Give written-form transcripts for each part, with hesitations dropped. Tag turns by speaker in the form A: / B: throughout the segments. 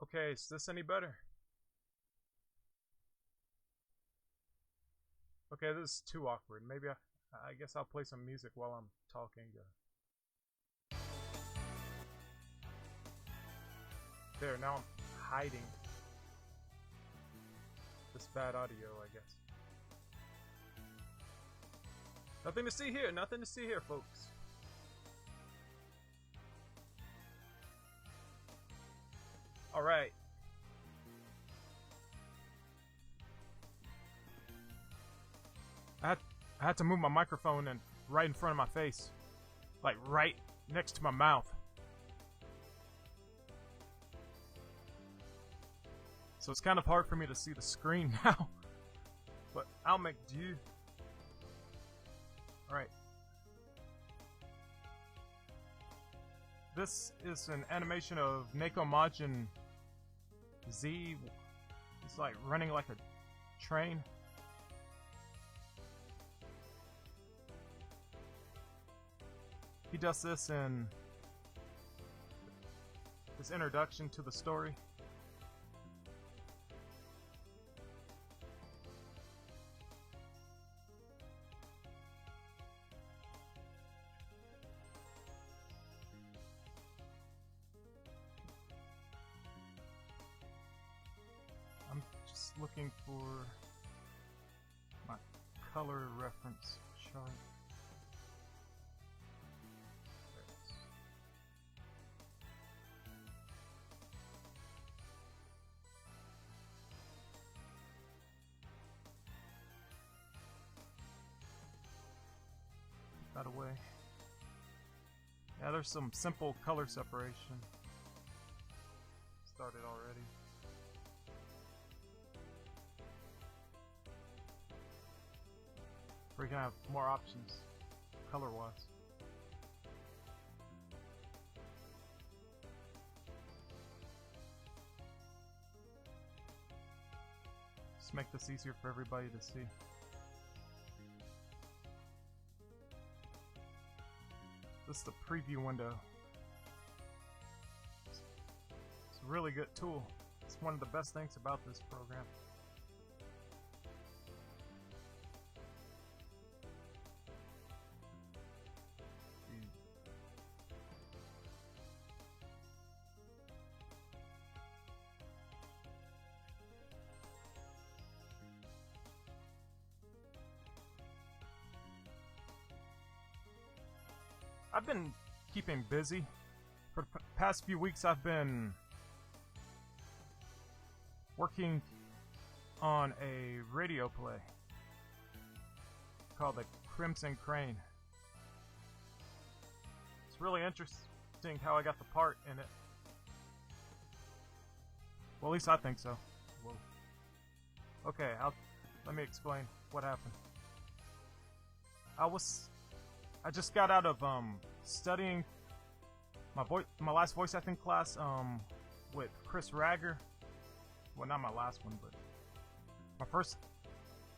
A: Okay, is this any better? Okay, this is too awkward. Maybe I guess I'll play some music while I'm talking. There, now I'm hiding this bad audio, I guess. Nothing to see here, nothing to see here, folks. Alright. I had to move my microphone and right in front of my face. Like right next to my mouth. So it's kind of hard for me to see the screen now. But I'll make do. Alright. This is an animation of Nakomajin Z. He's like running like a train. He does this in his introduction to the story. I'm just looking for my color reference chart. That away. Yeah, there's some simple color separation. Started already. We can have more options color-wise. Just make this easier for everybody to see. This is the preview window. It's a really good tool. It's one of the best things about this program. I've been keeping busy. For the past few weeks I've been working on a radio play called The Crimson Crane. It's really interesting how I got the part in it. Well, at least I think so. Whoa. Okay, let me explain what happened. I just got out of studying my last voice acting class with Chris Ragger. Well, not my last one, but my first.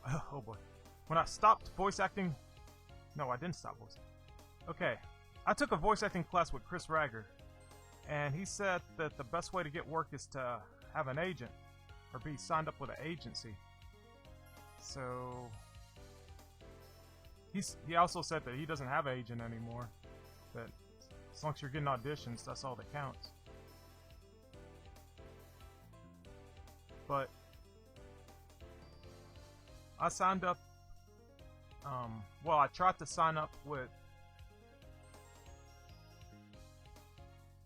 A: Oh boy, when I stopped voice acting. No, I didn't stop voice acting. Okay, I took a voice acting class with Chris Ragger, and he said that the best way to get work is to have an agent or be signed up with an agency. So he also said that he doesn't have an agent anymore. That as long as you're getting auditions, that's all that counts. But I signed up. Well, I tried to sign up with.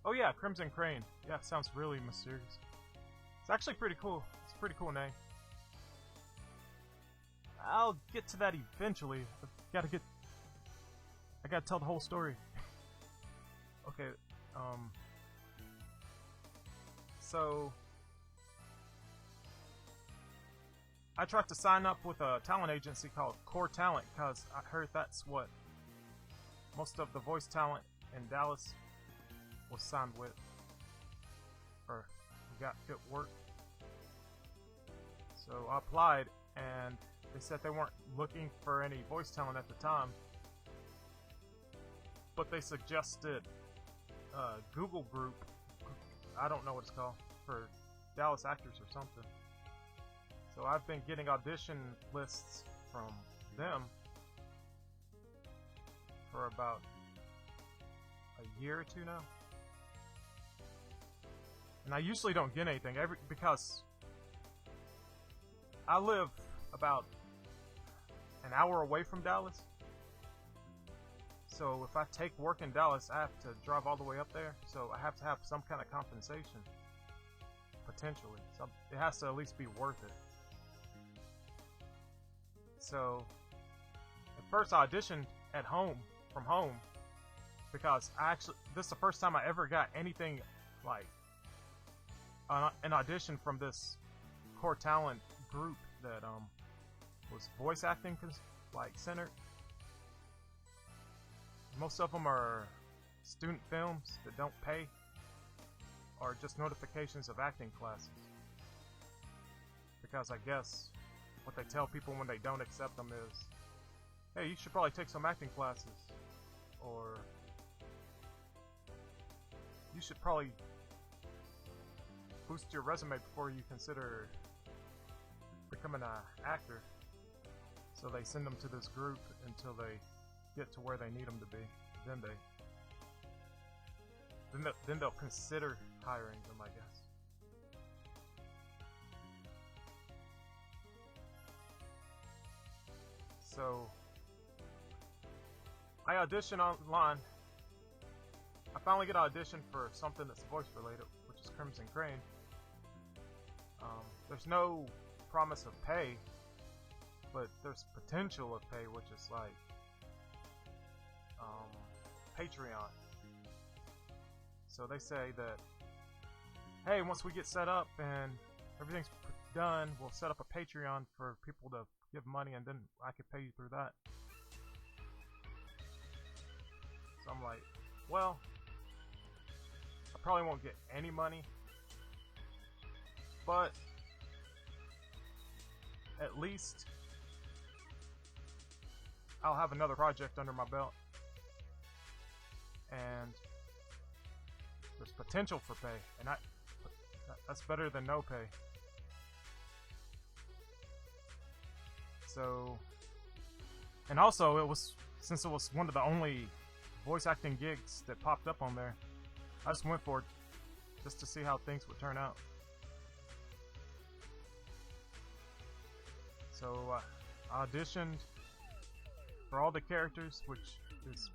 A: Oh yeah, Crimson Crane. Yeah, it sounds really mysterious. It's actually pretty cool. It's a pretty cool name. I'll get to that eventually. I gotta tell the whole story. Okay, so I tried to sign up with a talent agency called Core Talent because I heard that's what most of the voice talent in Dallas was signed with, or got good work. So I applied, and they said they weren't looking for any voice talent at the time, but they suggested Google Group. I don't know what it's called, for Dallas actors or something. So I've been getting audition lists from them for about a year or two now. And I usually don't get anything because I live about an hour away from Dallas. So if I take work in Dallas, I have to drive all the way up there. So I have to have some kind of compensation, potentially. So it has to at least be worth it. So at first I auditioned at home, from home, because this is the first time I ever got anything like an audition from this core talent group that was voice acting centered. Most of them are student films that don't pay, or just notifications of acting classes. Because I guess what they tell people when they don't accept them is, hey, you should probably take some acting classes, or you should probably boost your resume before you consider becoming an actor. So they send them to this group until they get to where they need them to be. Then they'll consider hiring them, I guess. So I audition online. I finally get an audition for something that's voice related, which is Crimson Crane. There's no promise of pay, but there's potential of pay, which is like Patreon. So they say that, hey, once we get set up and everything's done, we'll set up a Patreon for people to give money, and then I could pay you through that. So I'm like, well, I probably won't get any money, but at least I'll have another project under my belt, and there's potential for pay, and that's better than no pay. So, and also since it was one of the only voice acting gigs that popped up on there, I just went for it just to see how things would turn out. So I auditioned for all the characters, which is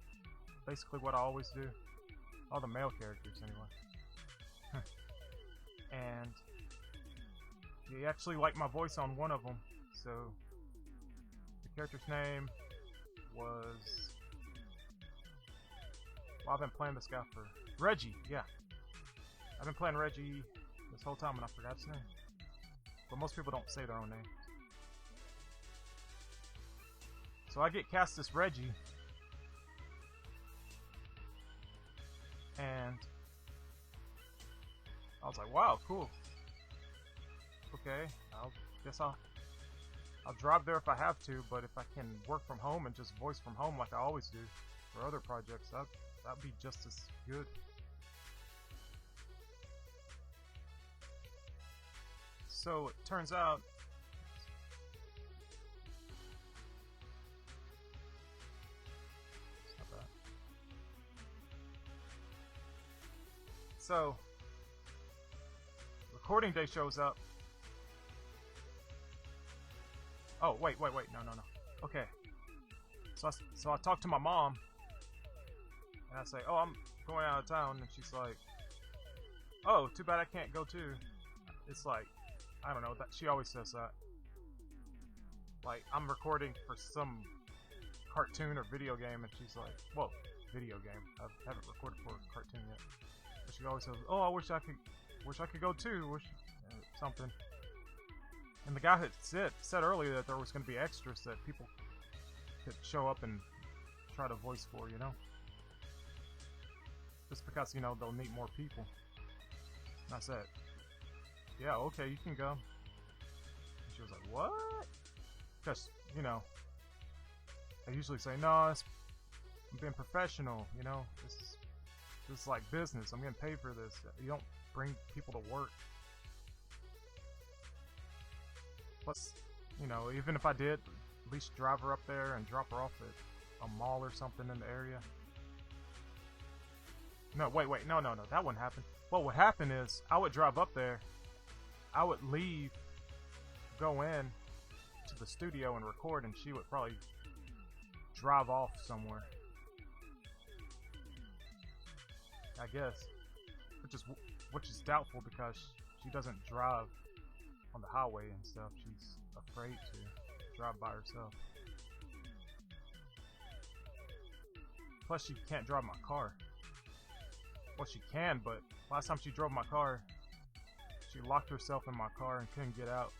A: basically what I always do. All the male characters, anyway. And he actually liked my voice on one of them. So the character's name was... Well, I've been playing this guy for... Reggie, yeah. I've been playing Reggie this whole time and I forgot his name. But most people don't say their own name. So I get cast as Reggie, and I was like, wow, cool. Okay, I'll drive there if I have to, but if I can work from home and just voice from home like I always do for other projects, that'd be just as good. So it turns out So, recording day shows up. Oh, wait, no. Okay. So I talk to my mom, and I say, oh, I'm going out of town, and she's like, oh, too bad I can't go too. It's like, I don't know, that she always says that. Like, I'm recording for some cartoon or video game, and she's like, well, video game. I haven't recorded for a cartoon yet. But she always says, oh, I wish I could go too, something. And the guy had said earlier that there was going to be extras that people could show up and try to voice for, you know? Just because, you know, they'll need more people. And I said, yeah, okay, you can go. And she was like, what? Because, you know, I usually say, no, I'm being professional, you know? This is like business. I'm getting paid for this. You don't bring people to work Plus, you know, even if I did, at least drive her up there and drop her off at a mall or something in the area. No, wait, no, that wouldn't happen. What would happen is, I would drive up there, I would leave, go in to the studio and record, and she would probably drive off somewhere. I guess. Which is doubtful because she doesn't drive on the highway and stuff. She's afraid to drive by herself. Plus, she can't drive my car. Well, she can, but last time she drove my car, she locked herself in my car and couldn't get out.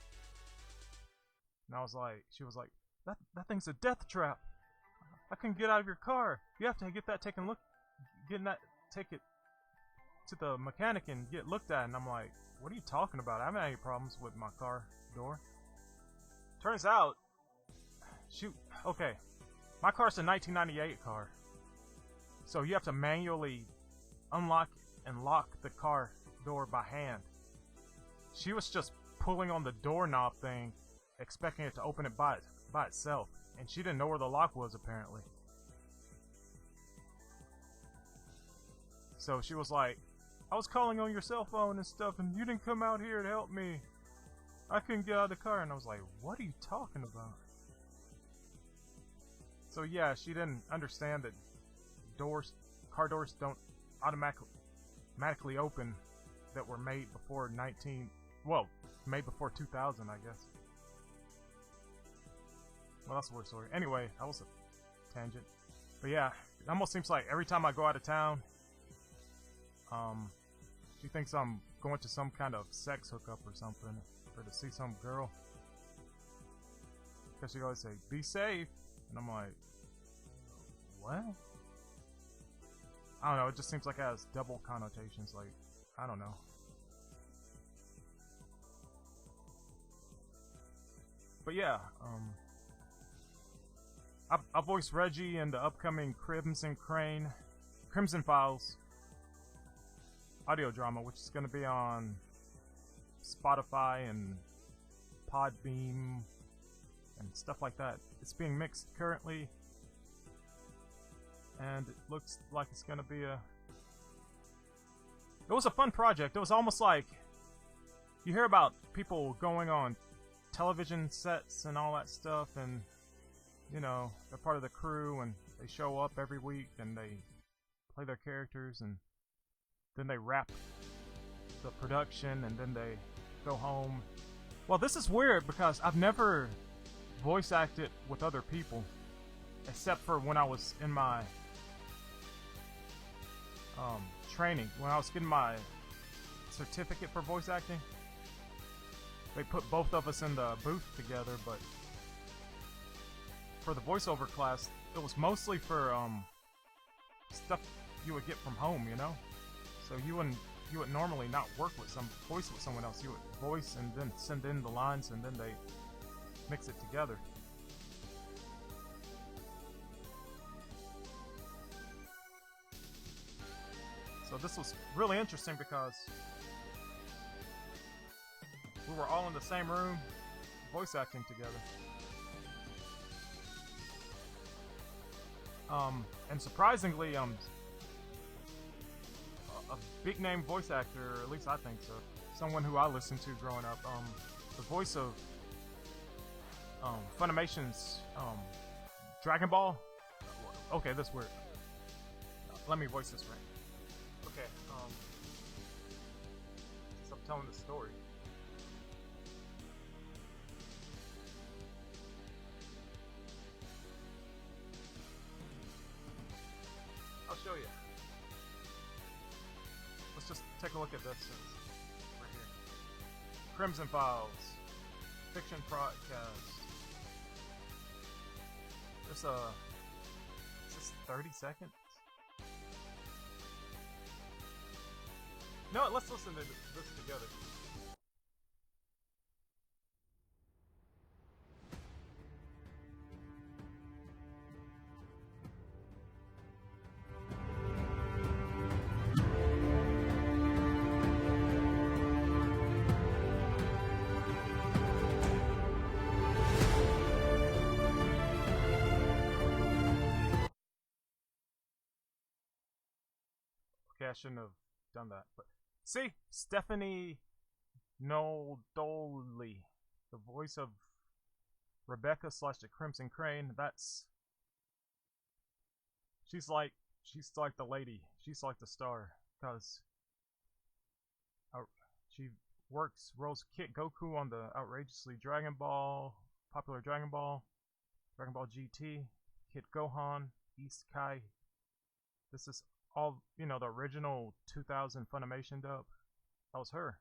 A: And she was like, that thing's a death trap. I couldn't get out of your car. You have to get that take it to the mechanic and get looked at. And I'm like, what are you talking about? I haven't had any problems with my car door. Turns out, okay, my car's a 1998 car. So you have to manually unlock and lock the car door by hand. She was just pulling on the doorknob thing, expecting it to open it by itself, and she didn't know where the lock was, apparently. So she was like, I was calling on your cell phone and stuff, and you didn't come out here to help me. I couldn't get out of the car. And I was like, what are you talking about? So yeah, she didn't understand that car doors don't automatically open that were made before made before 2000, I guess. Well, that's a weird story. Anyway, that was a tangent. But yeah, it almost seems like every time I go out of town, she thinks I'm going to some kind of sex hookup or something, or to see some girl. Because she always say, be safe. And I'm like, what? I don't know, it just seems like it has double connotations, like, I don't know. But yeah, I voiced Reggie in the upcoming Crimson Files audio drama, which is going to be on Spotify and Podbeam and stuff like that. It's being mixed currently, and it looks like it's going to be it was a fun project. It was almost like, you hear about people going on television sets and all that stuff, and you know, they're part of the crew and they show up every week and they play their characters, and then they wrap the production and then they go home. Well, this is weird because I've never voice acted with other people except for when I was in my training, when I was getting my certificate for voice acting. They put both of us in the booth together, but for the voiceover class, it was mostly for stuff you would get from home, you know? So you would normally not voice with someone else. You would voice and then send in the lines, and then they mix it together. So this was really interesting because we were all in the same room, voice acting together. And surprisingly, a big name voice actor, or at least I think so, someone who I listened to growing up, the voice of Funimation's Dragon Ball. Okay, this weird. Let me voice this right. Okay, so I'm telling the story. I'll show you. Let's just take a look at this right here. Crimson Files, Fiction Podcast. Is this 30 seconds? No, let's listen to this together. Okay, I shouldn't have done that. But see, Stephanie Noldoli, the voice of Rebecca slash the Crimson Crane. She's like the lady. She's like the star because she roles Kit Goku on the outrageously popular Dragon Ball GT, Kit Gohan, East Kai. This is all, the original 2000 Funimation dub. That was her.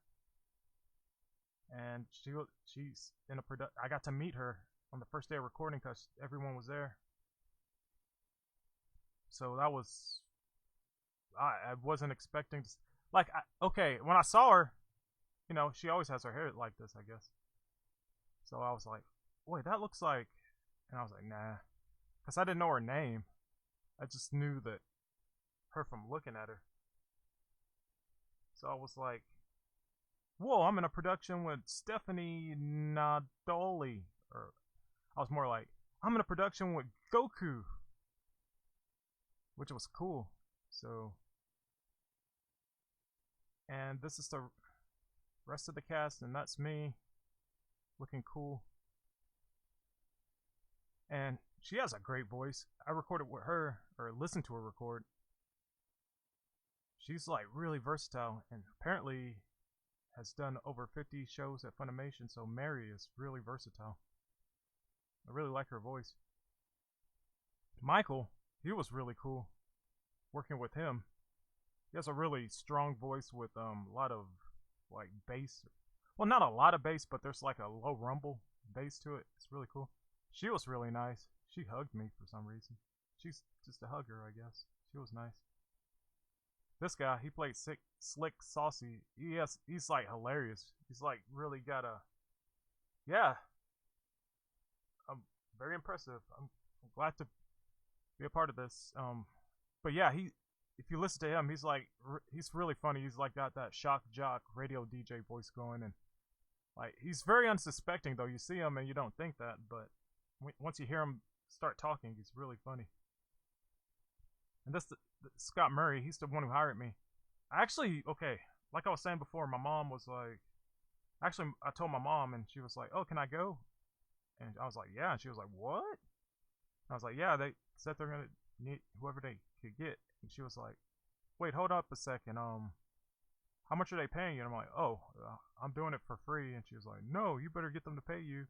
A: And she's in a production. I got to meet her on the first day of recording because everyone was there. So that was, I wasn't expecting to, okay, when I saw her, she always has her hair like this, I guess. So I was like, wait, that looks like, and I was like, nah, because I didn't know her name. I just knew that her from looking at her. So I was like, whoa, I'm in a production with Stephanie Nadoli. Or I was more like, I'm in a production with Goku. Which was cool. So, and this is the rest of the cast, and that's me looking cool. And she has a great voice. I recorded with her, or listened to her record. She's like really versatile, and apparently has done over 50 shows at Funimation, so Mary is really versatile. I really like her voice. Michael, he was really cool working with him. He has a really strong voice with a lot of like bass. Well, not a lot of bass, but there's like a low rumble bass to it. It's really cool. She was really nice. She hugged me for some reason. She's just a hugger, I guess. She was nice. This guy, he played Slick Saucy. He's like hilarious. He's like really got a, yeah. Very impressive. I'm glad to be a part of this. But yeah, if you listen to him, he's really funny. He's like got that shock jock radio DJ voice going, and like he's very unsuspecting though. You see him and you don't think that, but once you hear him start talking, he's really funny. And this Scott Murray, he's the one who hired me. Okay, like I was saying before, my mom was like, actually, I told my mom, and she was like, "Oh, can I go?" And I was like, "Yeah." And she was like, "What?" And I was like, "Yeah, they said they're gonna need whoever they could get." And she was like, "Wait, hold up a second. How much are they paying you?" And I'm like, "Oh, I'm doing it for free." And she was like, "No, you better get them to pay you.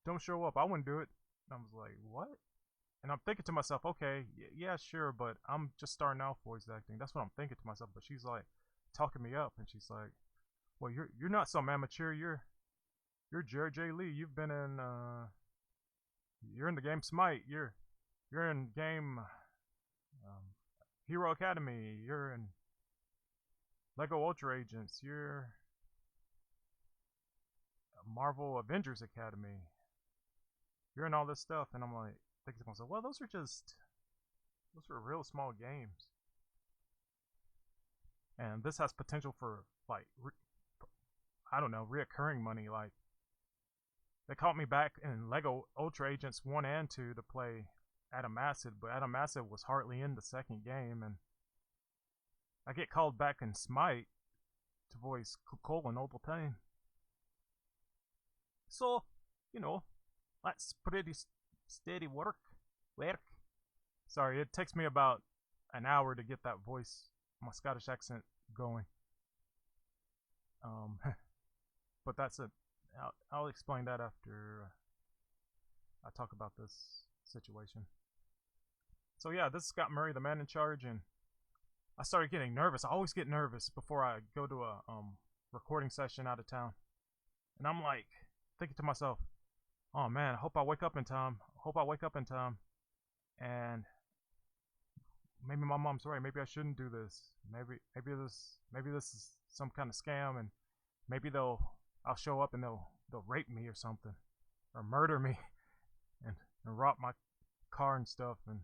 A: Don't show up. I wouldn't do it." And I was like, "What?" And I'm thinking to myself, okay, yeah, sure, but I'm just starting out voice acting. That's what I'm thinking to myself. But she's like talking me up, and she's like, "Well, you're not some amateur. You're Jared J. Lee. You've been in you're in the game Smite. You're in game Hero Academy. You're in Lego Ultra Agents. You're Marvel Avengers Academy. You're in all this stuff." And I'm like thinking to myself, well, those are real small games, and this has potential for like I don't know, reoccurring money. Like they called me back in Lego Ultra Agents 1 and 2 to play Adam Acid, but Adam Acid was hardly in the second game, and I get called back in Smite to voice Kukol and Ovaltine. So, that's pretty steady work. Sorry, it takes me about an hour to get that voice, my Scottish accent going. But that's it. I'll explain that after I talk about this situation. So yeah, this is Scott Murray, the man in charge, and I started getting nervous. I always get nervous before I go to a recording session out of town, and I'm like thinking to myself, "Oh man, I hope I wake up in time. And maybe my mom's right. Maybe I shouldn't do this. Maybe this is some kind of scam, and maybe I'll show up and they'll rape me or something, or murder me, and rob my car and stuff." And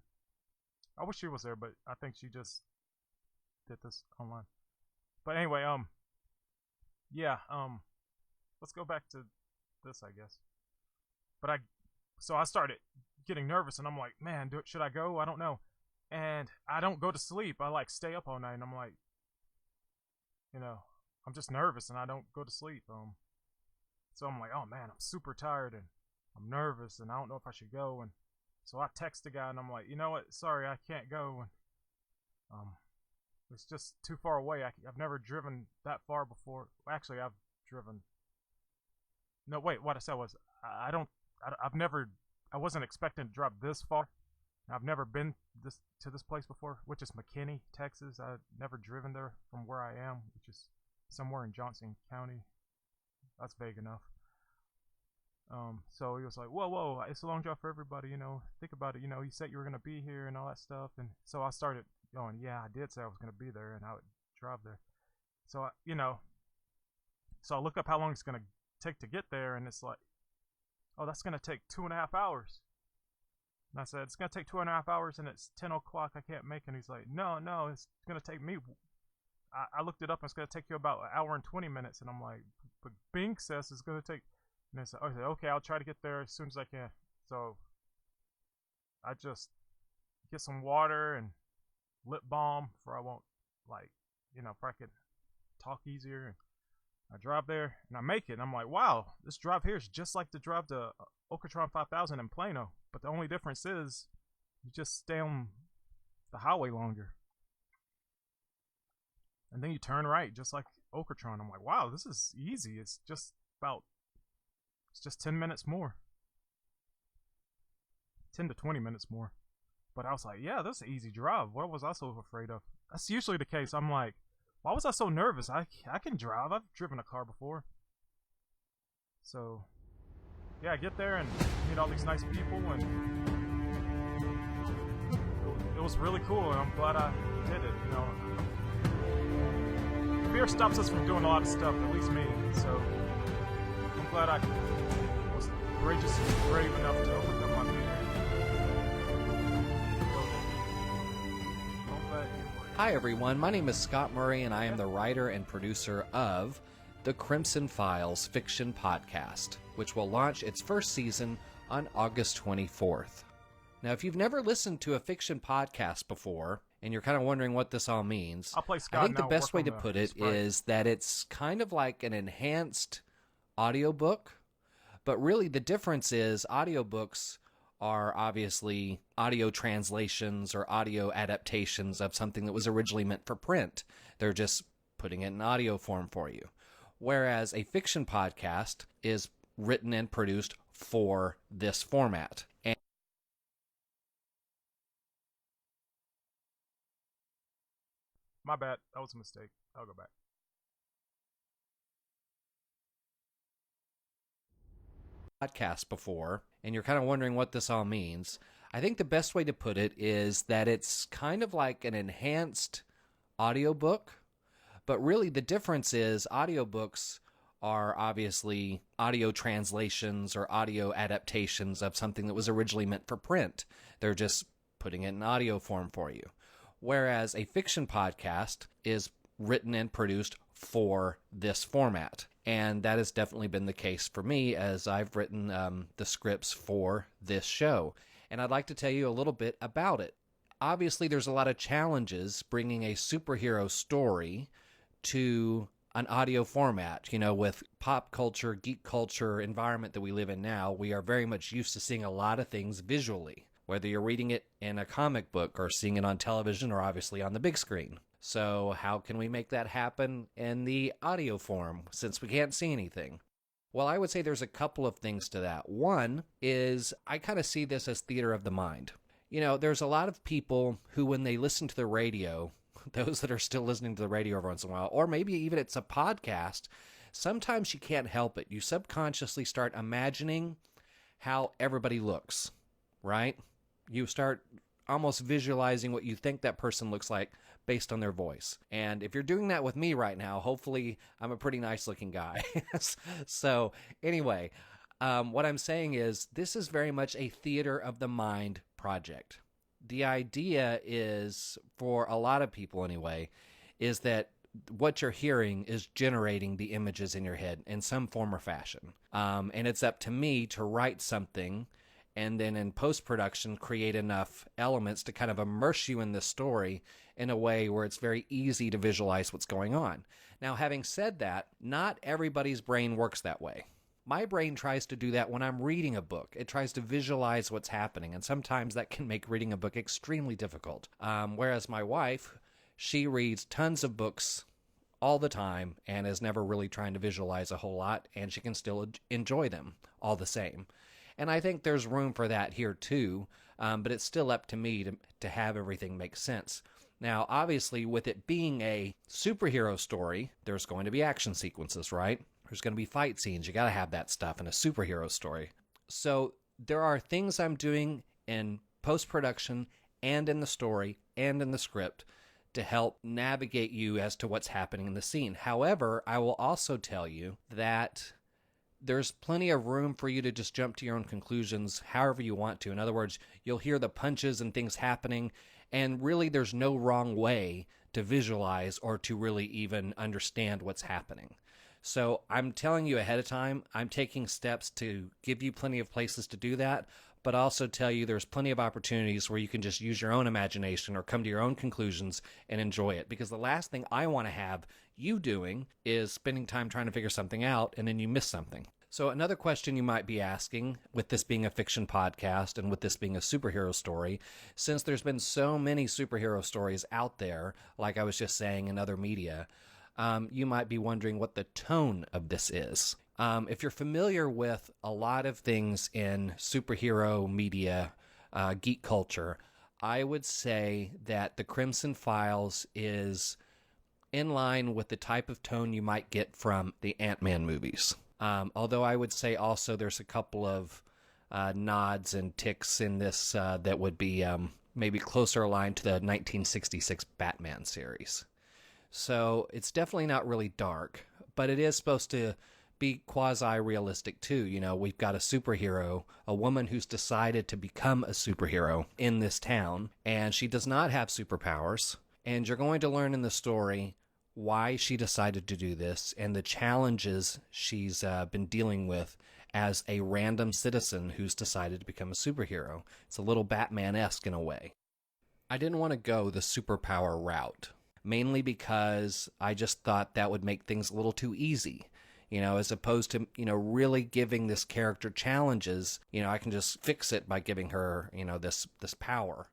A: I wish she was there, but I think she just did this online. But anyway, yeah, let's go back to this, I guess. But so I started getting nervous, and I'm like, man, should I go? I don't know. And I don't go to sleep. I like stay up all night, and I'm like, you know, I'm just nervous and I don't go to sleep. So I'm like, oh man, I'm super tired and I'm nervous and I don't know if I should go. And so I text the guy and I'm like, you know what? Sorry, I can't go. And um, it's just too far away. I've never driven that far before. Actually, I've driven. No, wait. What I said was I don't. I've never. I wasn't expecting to drive this far. I've never been to this place before, which is McKinney, Texas. I've never driven there from where I am, which is somewhere in Johnson County. That's vague enough. So he was like, whoa, it's a long drive for everybody, think about it, you said you were going to be here and all that stuff. And so I started going, yeah, I did say I was going to be there and I would drive there. So, so I look up how long it's going to take to get there, and it's like, oh, that's going to take 2.5 hours. And I said, it's going to take 2.5 hours and it's 10 o'clock, I can't make it. And he's like, no, it's going to take me, I looked it up and it's going to take you about 1 hour and 20 minutes. And I'm like, but Bing says it's going to take. And I said, okay, I'll try to get there as soon as I can. So I just get some water and lip balm for I won't, for I could talk easier. And I drive there and I make it. And I'm like, wow, this drive here is just like the drive to Okatron 5000 in Plano. But the only difference is you just stay on the highway longer. And then you turn right, just like Okatron. I'm like, wow, this is easy. It's just 10 minutes more. 10 to 20 minutes more. But I was like, yeah, that's an easy drive. What was I so afraid of? That's usually the case. I'm like, why was I so nervous? I can drive. I've driven a car before. So, yeah, I get there and meet all these nice people, and it was really cool, and I'm glad I did it, Fear stops us from doing a lot of stuff, at least me, so I'm glad I was courageous and brave enough to overcome my fear.
B: Hi everyone, my name is Scott Murray and I am the writer and producer of the Crimson Files Fiction Podcast, which will launch its first season on August 24th. Now, if you've never listened to a fiction podcast before, and you're kind of wondering what this all means, I think the best way to put it is that it's kind of like an enhanced audiobook, but really the difference is audiobooks are obviously audio translations or audio adaptations of something that was originally meant for print. They're just putting it in audio form for you. Whereas a fiction podcast is written and produced for this format. And
A: my bad. That was a mistake. I'll go back.
B: Podcast before, and you're kind of wondering what this all means, I think the best way to put it is that it's kind of like an enhanced audiobook, but really the difference is audiobooks are obviously audio translations or audio adaptations of something that was originally meant for print. They're just putting it in audio form for you. Whereas a fiction podcast is written and produced for this format. And that has definitely been the case for me as I've written the scripts for this show. And I'd like to tell you a little bit about it. Obviously, there's a lot of challenges bringing a superhero story to an audio format. With pop culture, geek culture environment that we live in now, we are very much used to seeing a lot of things visually, whether you're reading it in a comic book or seeing it on television or obviously on the big screen. So how can we make that happen in the audio form since we can't see anything? Well, I would say there's a couple of things to that. One is I kind of see this as theater of the mind. There's a lot of people who, when they listen to the radio, those that are still listening to the radio every once in a while, or maybe even it's a podcast, sometimes you can't help it. You subconsciously start imagining how everybody looks, right? You start almost visualizing what you think that person looks like based on their voice. And if you're doing that with me right now, hopefully I'm a pretty nice looking guy. So anyway, what I'm saying is this is very much a theater of the mind project. The idea is, for a lot of people anyway, is that what you're hearing is generating the images in your head in some form or fashion. And it's up to me to write something and then in post-production create enough elements to kind of immerse you in this story in a way where it's very easy to visualize what's going on. Now, having said that, not everybody's brain works that way. My brain tries to do that when I'm reading a book. It tries to visualize what's happening, and sometimes that can make reading a book extremely difficult. Whereas my wife, she reads tons of books all the time and is never really trying to visualize a whole lot, and she can still enjoy them all the same. And I think there's room for that here too, but it's still up to me to have everything make sense. Now, obviously, with it being a superhero story, there's going to be action sequences, right? There's going to be fight scenes. You got to have that stuff in a superhero story. So there are things I'm doing in post-production and in the story and in the script to help navigate you as to what's happening in the scene. However, I will also tell you that there's plenty of room for you to just jump to your own conclusions however you want to. In other words, you'll hear the punches and things happening, and really there's no wrong way to visualize or to really even understand what's happening. So I'm telling you ahead of time, I'm taking steps to give you plenty of places to do that, but also tell you there's plenty of opportunities where you can just use your own imagination or come to your own conclusions and enjoy it. Because the last thing I want to have you doing is spending time trying to figure something out and then you miss something. So another question you might be asking, with this being a fiction podcast and with this being a superhero story, since there's been so many superhero stories out there, like I was just saying in other media, you might be wondering what the tone of this is. If you're familiar with a lot of things in superhero media, geek culture, I would say that The Crimson Files is in line with the type of tone you might get from the Ant-Man movies. Although I would say also there's a couple of nods and ticks in this that would be maybe closer aligned to the 1966 Batman series. So it's definitely not really dark, but it is supposed to be quasi-realistic too. You know, we've got a superhero, a woman who's decided to become a superhero in this town, and she does not have superpowers. And you're going to learn in the story why she decided to do this and the challenges she's been dealing with as a random citizen who's decided to become a superhero. It's a little Batman-esque in a way. I didn't want to go the superpower route, mainly because I just thought that would make things a little too easy. You know, as opposed to, you know, really giving this character challenges, you know, I can just fix it by giving her, you know, this power.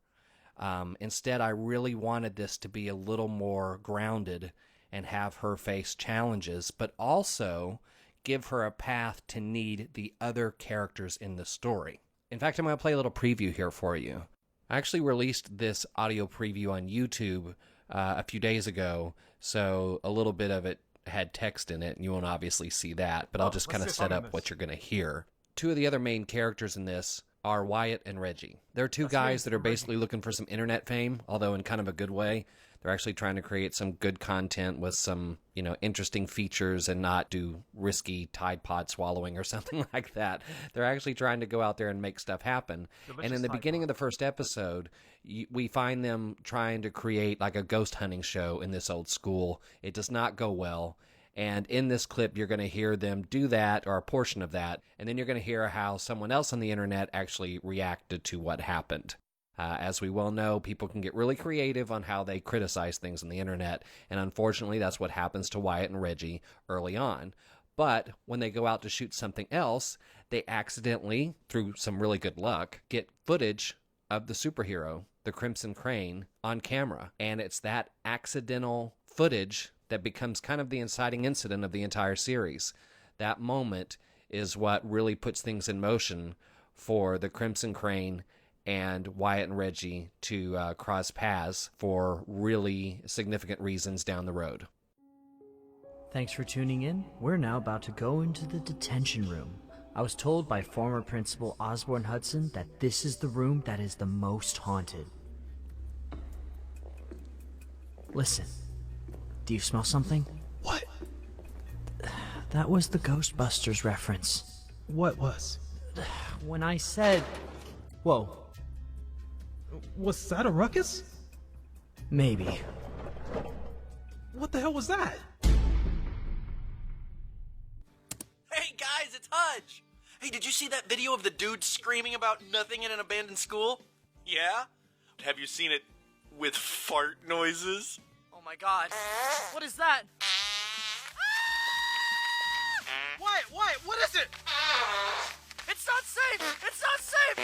B: Instead, I really wanted this to be a little more grounded and have her face challenges, but also give her a path to need the other characters in the story. In fact, I'm going to play a little preview here for you. I actually released this audio preview on YouTube a few days ago, so a little bit of it had text in it, and you won't obviously see that, but I'll just kind of set up what you're going to hear. Two of the other main characters in this are Wyatt and Reggie. They're two guys that are basically looking for some internet fame, although in kind of a good way. They're actually trying to create some good content with some, you know, interesting features and not do risky Tide Pod swallowing or something like that. They're actually trying to go out there and make stuff happen. And in the beginning of the first episode, we find them trying to create like a ghost hunting show in this old school. It does not go well. And in this clip, you're going to hear them do that, or a portion of that, and then you're going to hear how someone else on the internet actually reacted to what happened. As we well know, people can get really creative on how they criticize things on the internet, and unfortunately, that's what happens to Wyatt and Reggie early on. But when they go out to shoot something else, they accidentally, through some really good luck, get footage of the superhero, the Crimson Crane, on camera. And it's that accidental footage that becomes kind of the inciting incident of the entire series. That moment is what really puts things in motion for the Crimson Crane and Wyatt and Reggie to cross paths for really significant reasons down the road.
C: Thanks for tuning in. We're now about to go into the detention room. I was told by former principal Osborne Hudson that this is the room that is the most haunted. Listen. Do you smell something?
D: What?
C: That was the Ghostbusters reference.
D: What was?
C: When I said... Whoa.
D: Was that a ruckus?
C: Maybe.
D: What the hell was that?
E: Hey guys, it's Hutch! Hey, did you see that video of the dude screaming about nothing in an abandoned school? Yeah? Have you seen it with fart noises?
C: Oh my god. What is that?
E: What is it?
C: It's not safe! It's not safe!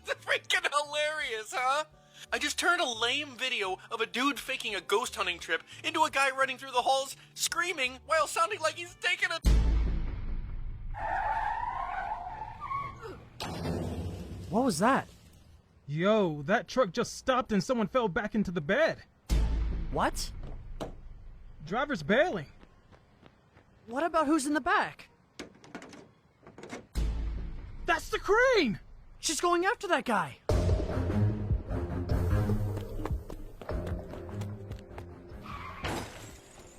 E: That's freaking hilarious, huh? I just turned a lame video of a dude faking a ghost hunting trip into a guy running through the halls screaming while sounding like he's taking a...
C: What was that?
D: Yo, that truck just stopped and someone fell back into the bed.
C: What?
D: Driver's bailing.
C: What about who's in the back?
D: That's the crane!
C: She's going after that guy.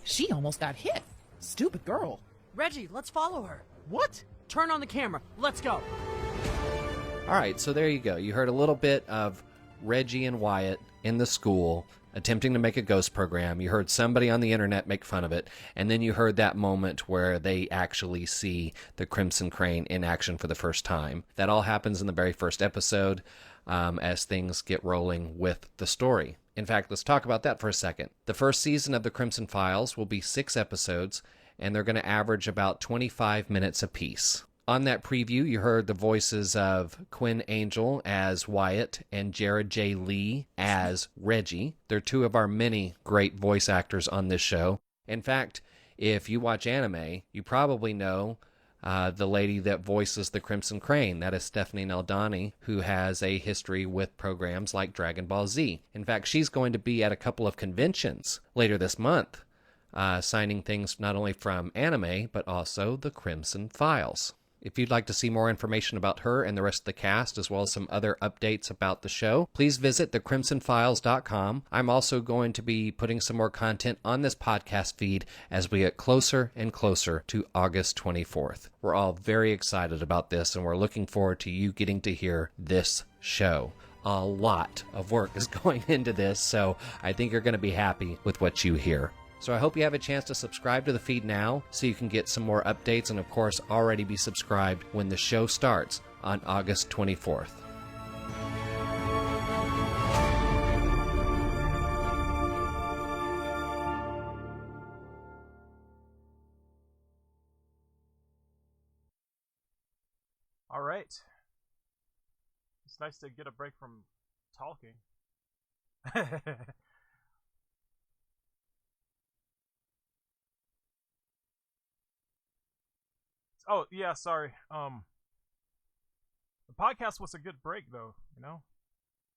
F: She almost got hit. Stupid girl.
C: Reggie, let's follow her.
D: What?
C: Turn on the camera. Let's go.
B: All right, so there you go. You heard a little bit of Reggie and Wyatt in the school attempting to make a ghost program. You heard somebody on the internet make fun of it. And then you heard that moment where they actually see the Crimson Crane in action for the first time. That all happens in the very first episode as things get rolling with the story. In fact, let's talk about that for a second. The first season of the Crimson Files will be 6 episodes, and they're going to average about 25 minutes apiece. On that preview, you heard the voices of Quinn Angel as Wyatt and Jared J. Lee as Reggie. They're 2 of our many great voice actors on this show. In fact, if you watch anime, you probably know the lady that voices the Crimson Crane. That is Stephanie Naldani, who has a history with programs like Dragon Ball Z. In fact, she's going to be at a couple of conventions later this month, signing things not only from anime, but also the Crimson Files. If you'd like to see more information about her and the rest of the cast, as well as some other updates about the show, please visit thecrimsonfiles.com. I'm also going to be putting some more content on this podcast feed as we get closer and closer to August 24th. We're all very excited about this, and we're looking forward to you getting to hear this show. A lot of work is going into this, so I think you're going to be happy with what you hear. So I hope you have a chance to subscribe to the feed now so you can get some more updates, and of course already be subscribed when the show starts on August 24th.
A: All right. It's nice to get a break from talking. Oh, yeah, sorry. The podcast was a good break, though, you know?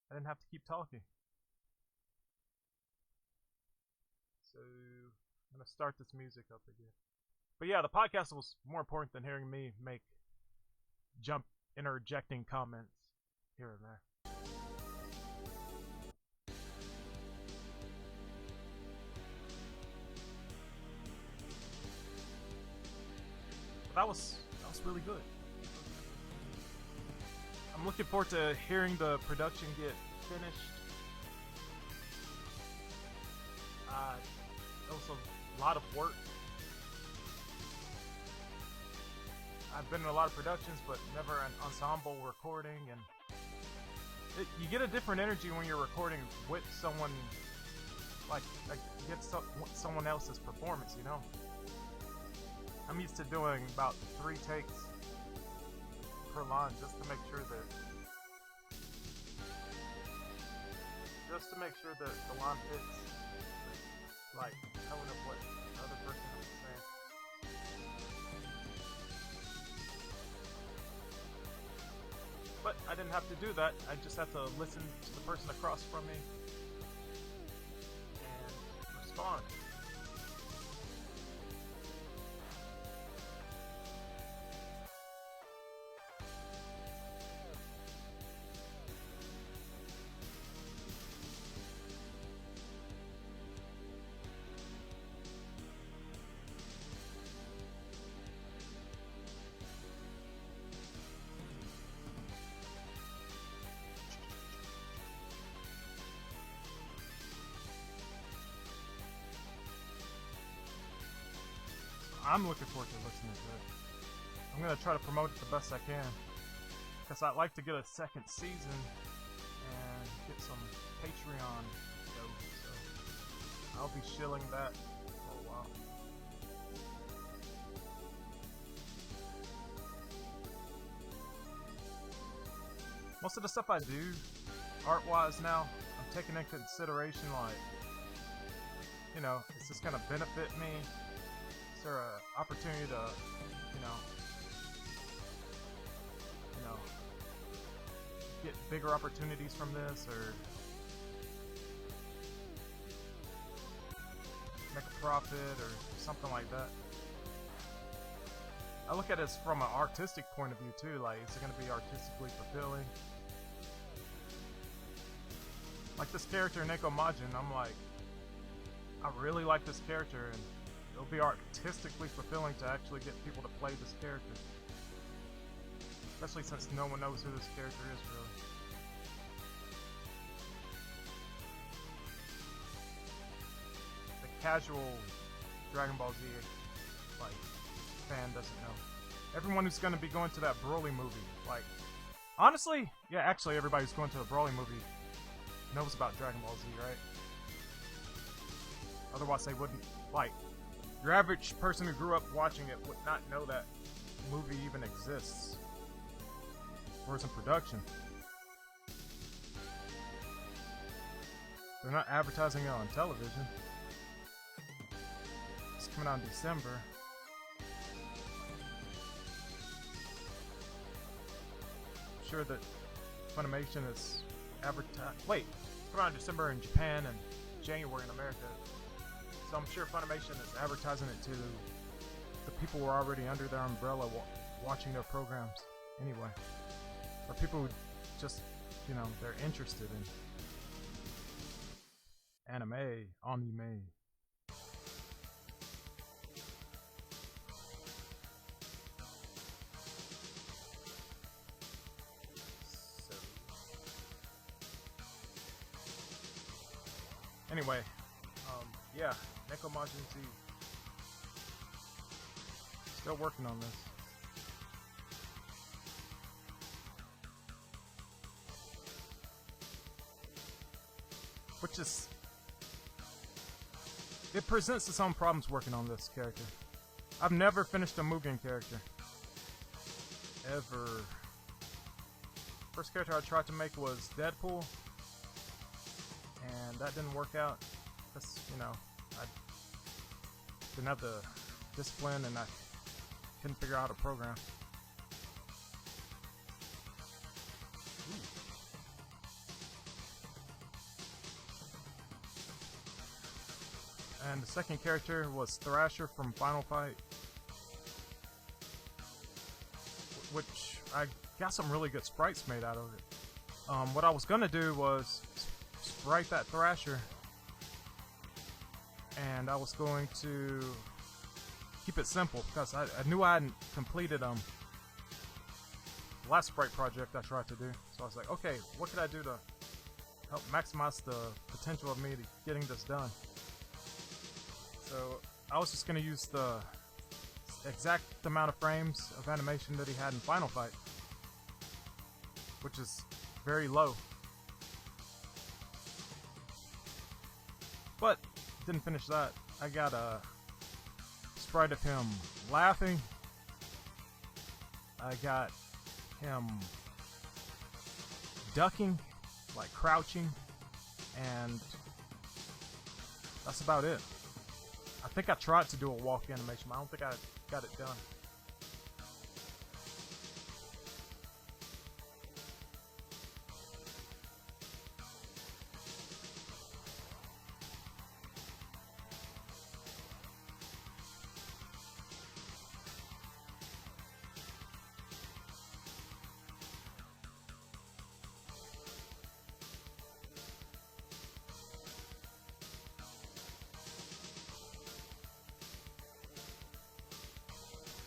A: I didn't have to keep talking. So, I'm going to start this music up again. But yeah, the podcast was more important than hearing me make interjecting comments here and there. But that was really good. I'm looking forward to hearing the production get finished. It was a lot of work. I've been in a lot of productions, but never an ensemble recording, and you get a different energy when you're recording with someone, like get someone else's performance, you know? I'm used to doing about 3 takes per line just to make sure that the line fits the like tone of what the other person is saying. But I didn't have to do that. I just had to listen to the person across from me and respond. I'm looking forward to listening to it. I'm gonna try to promote it the best I can, because I'd like to get a second season and get some Patreon dough. So I'll be shilling that for a while. Most of the stuff I do, art-wise now, I'm taking into consideration, like, you know, is this gonna benefit me? Is there an opportunity to, you know, get bigger opportunities from this, or make a profit, or something like that? I look at it from an artistic point of view too. Like, is it going to be artistically fulfilling? Like this character, Neko Majin, I'm like, I really like this character, and it'll be artistically fulfilling to actually get people to play this character. Especially since no one knows who this character is, really. The casual Dragon Ball Z, like, fan doesn't know. Everyone who's going to be going to that Broly movie, like, honestly, yeah, actually everybody who's going to the Broly movie knows about Dragon Ball Z, right? Otherwise they wouldn't, like, your average person who grew up watching it would not know that movie even exists or is in production. They're not advertising it on television. It's coming out in December. I'm sure that Funimation is advertising. Wait, it's coming out in December in Japan and January in America. So I'm sure Funimation is advertising it to the people who are already under their umbrella watching their programs anyway. Or people who just, you know, they're interested in anime. So, anyway, yeah, Neko Majin Z. Still working on this. Which is... it presents its own problems working on this character. I've never finished a Mugen character. Ever. First character I tried to make was Deadpool. And that didn't work out. Because, you know, I didn't have the discipline and I couldn't figure out how to program. And the second character was Thrasher from Final Fight, which I got some really good sprites made out of it. What I was gonna do was sprite that Thrasher, and I was going to keep it simple because I knew I hadn't completed the last sprite project I tried to do. So I was like, okay, what could I do to help maximize the potential of me getting this done? So I was just going to use the exact amount of frames of animation that he had in Final Fight, which is very low. But didn't finish that. I got a sprite of him laughing. I got him ducking, like crouching, and that's about it. I think I tried to do a walk animation, but I don't think I got it done.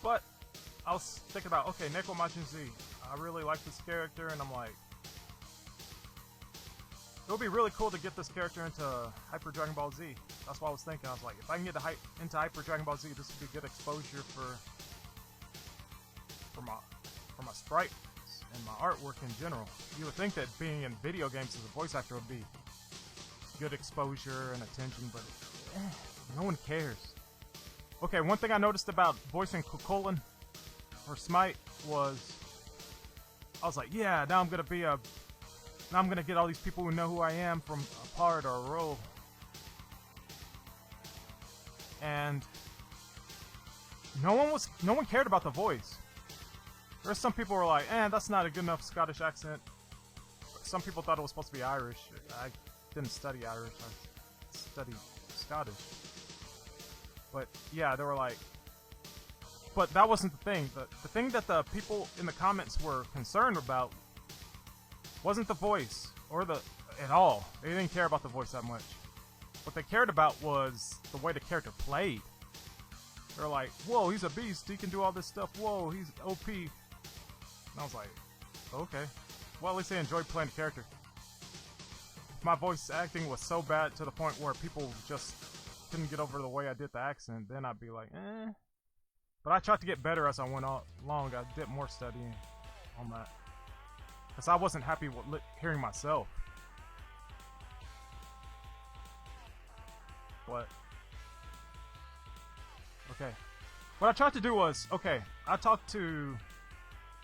A: But I was thinking about, okay, Neko Majin Z. I really like this character, and I'm like, it would be really cool to get this character into Hyper Dragon Ball Z. That's what I was thinking. I was like, if I can get into Hyper Dragon Ball Z, this would be good exposure for my sprites and my artwork in general. You would think that being in video games as a voice actor would be good exposure and attention, but no one cares. Okay, one thing I noticed about voicing Kukulin or Smite was, I was like, yeah, now I'm gonna get all these people who know who I am from a part or a role. And no one cared about the voice. There's some people who were like, that's not a good enough Scottish accent. Some people thought it was supposed to be Irish. I didn't study Irish, I studied Scottish. But yeah, they were like, but that wasn't the thing. The thing that the people in the comments were concerned about wasn't the voice or at all. They didn't care about the voice that much. What they cared about was the way the character played. They're like, whoa, he's a beast. He can do all this stuff. Whoa, he's OP. And I was like, okay. Well, at least I enjoyed playing the character. If my voice acting was so bad to the point where people just couldn't get over the way I did the accent, then I'd be like, But I tried to get better as I went along. I did more studying on that. Because I wasn't happy with hearing myself. But okay. What I tried to do was, okay, I talked to,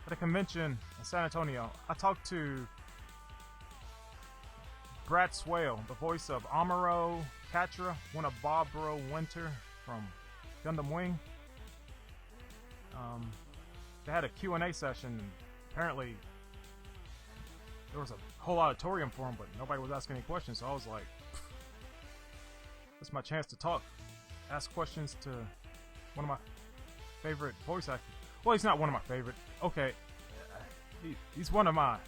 A: at a convention in San Antonio, I talked to Brad Swale, the voice of Amuro Katra, one of Barbaro Winter from Gundam Wing. They had a Q&A session, and apparently there was a whole auditorium for him, but nobody was asking any questions, so I was like, this is my chance to talk, ask questions to one of my favorite voice actors. Well, he's not one of my favorite. Okay, he's one of my...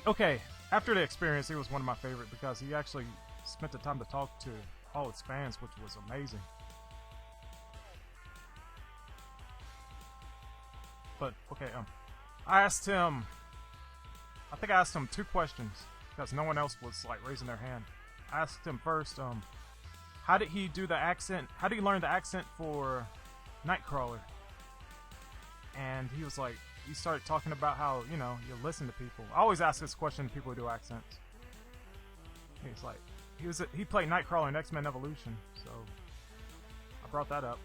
A: okay, after the experience, he was one of my favorite because he actually spent the time to talk to all its fans, which was amazing. But, okay, I asked him... I think I asked him 2 questions because no one else was, like, raising their hand. I asked him first, how did he do the accent? How did he learn the accent for Nightcrawler? And he was like, he started talking about how, you listen to people. I always ask this question to people who do accents. He's like, he played Nightcrawler in X-Men Evolution, so I brought that up.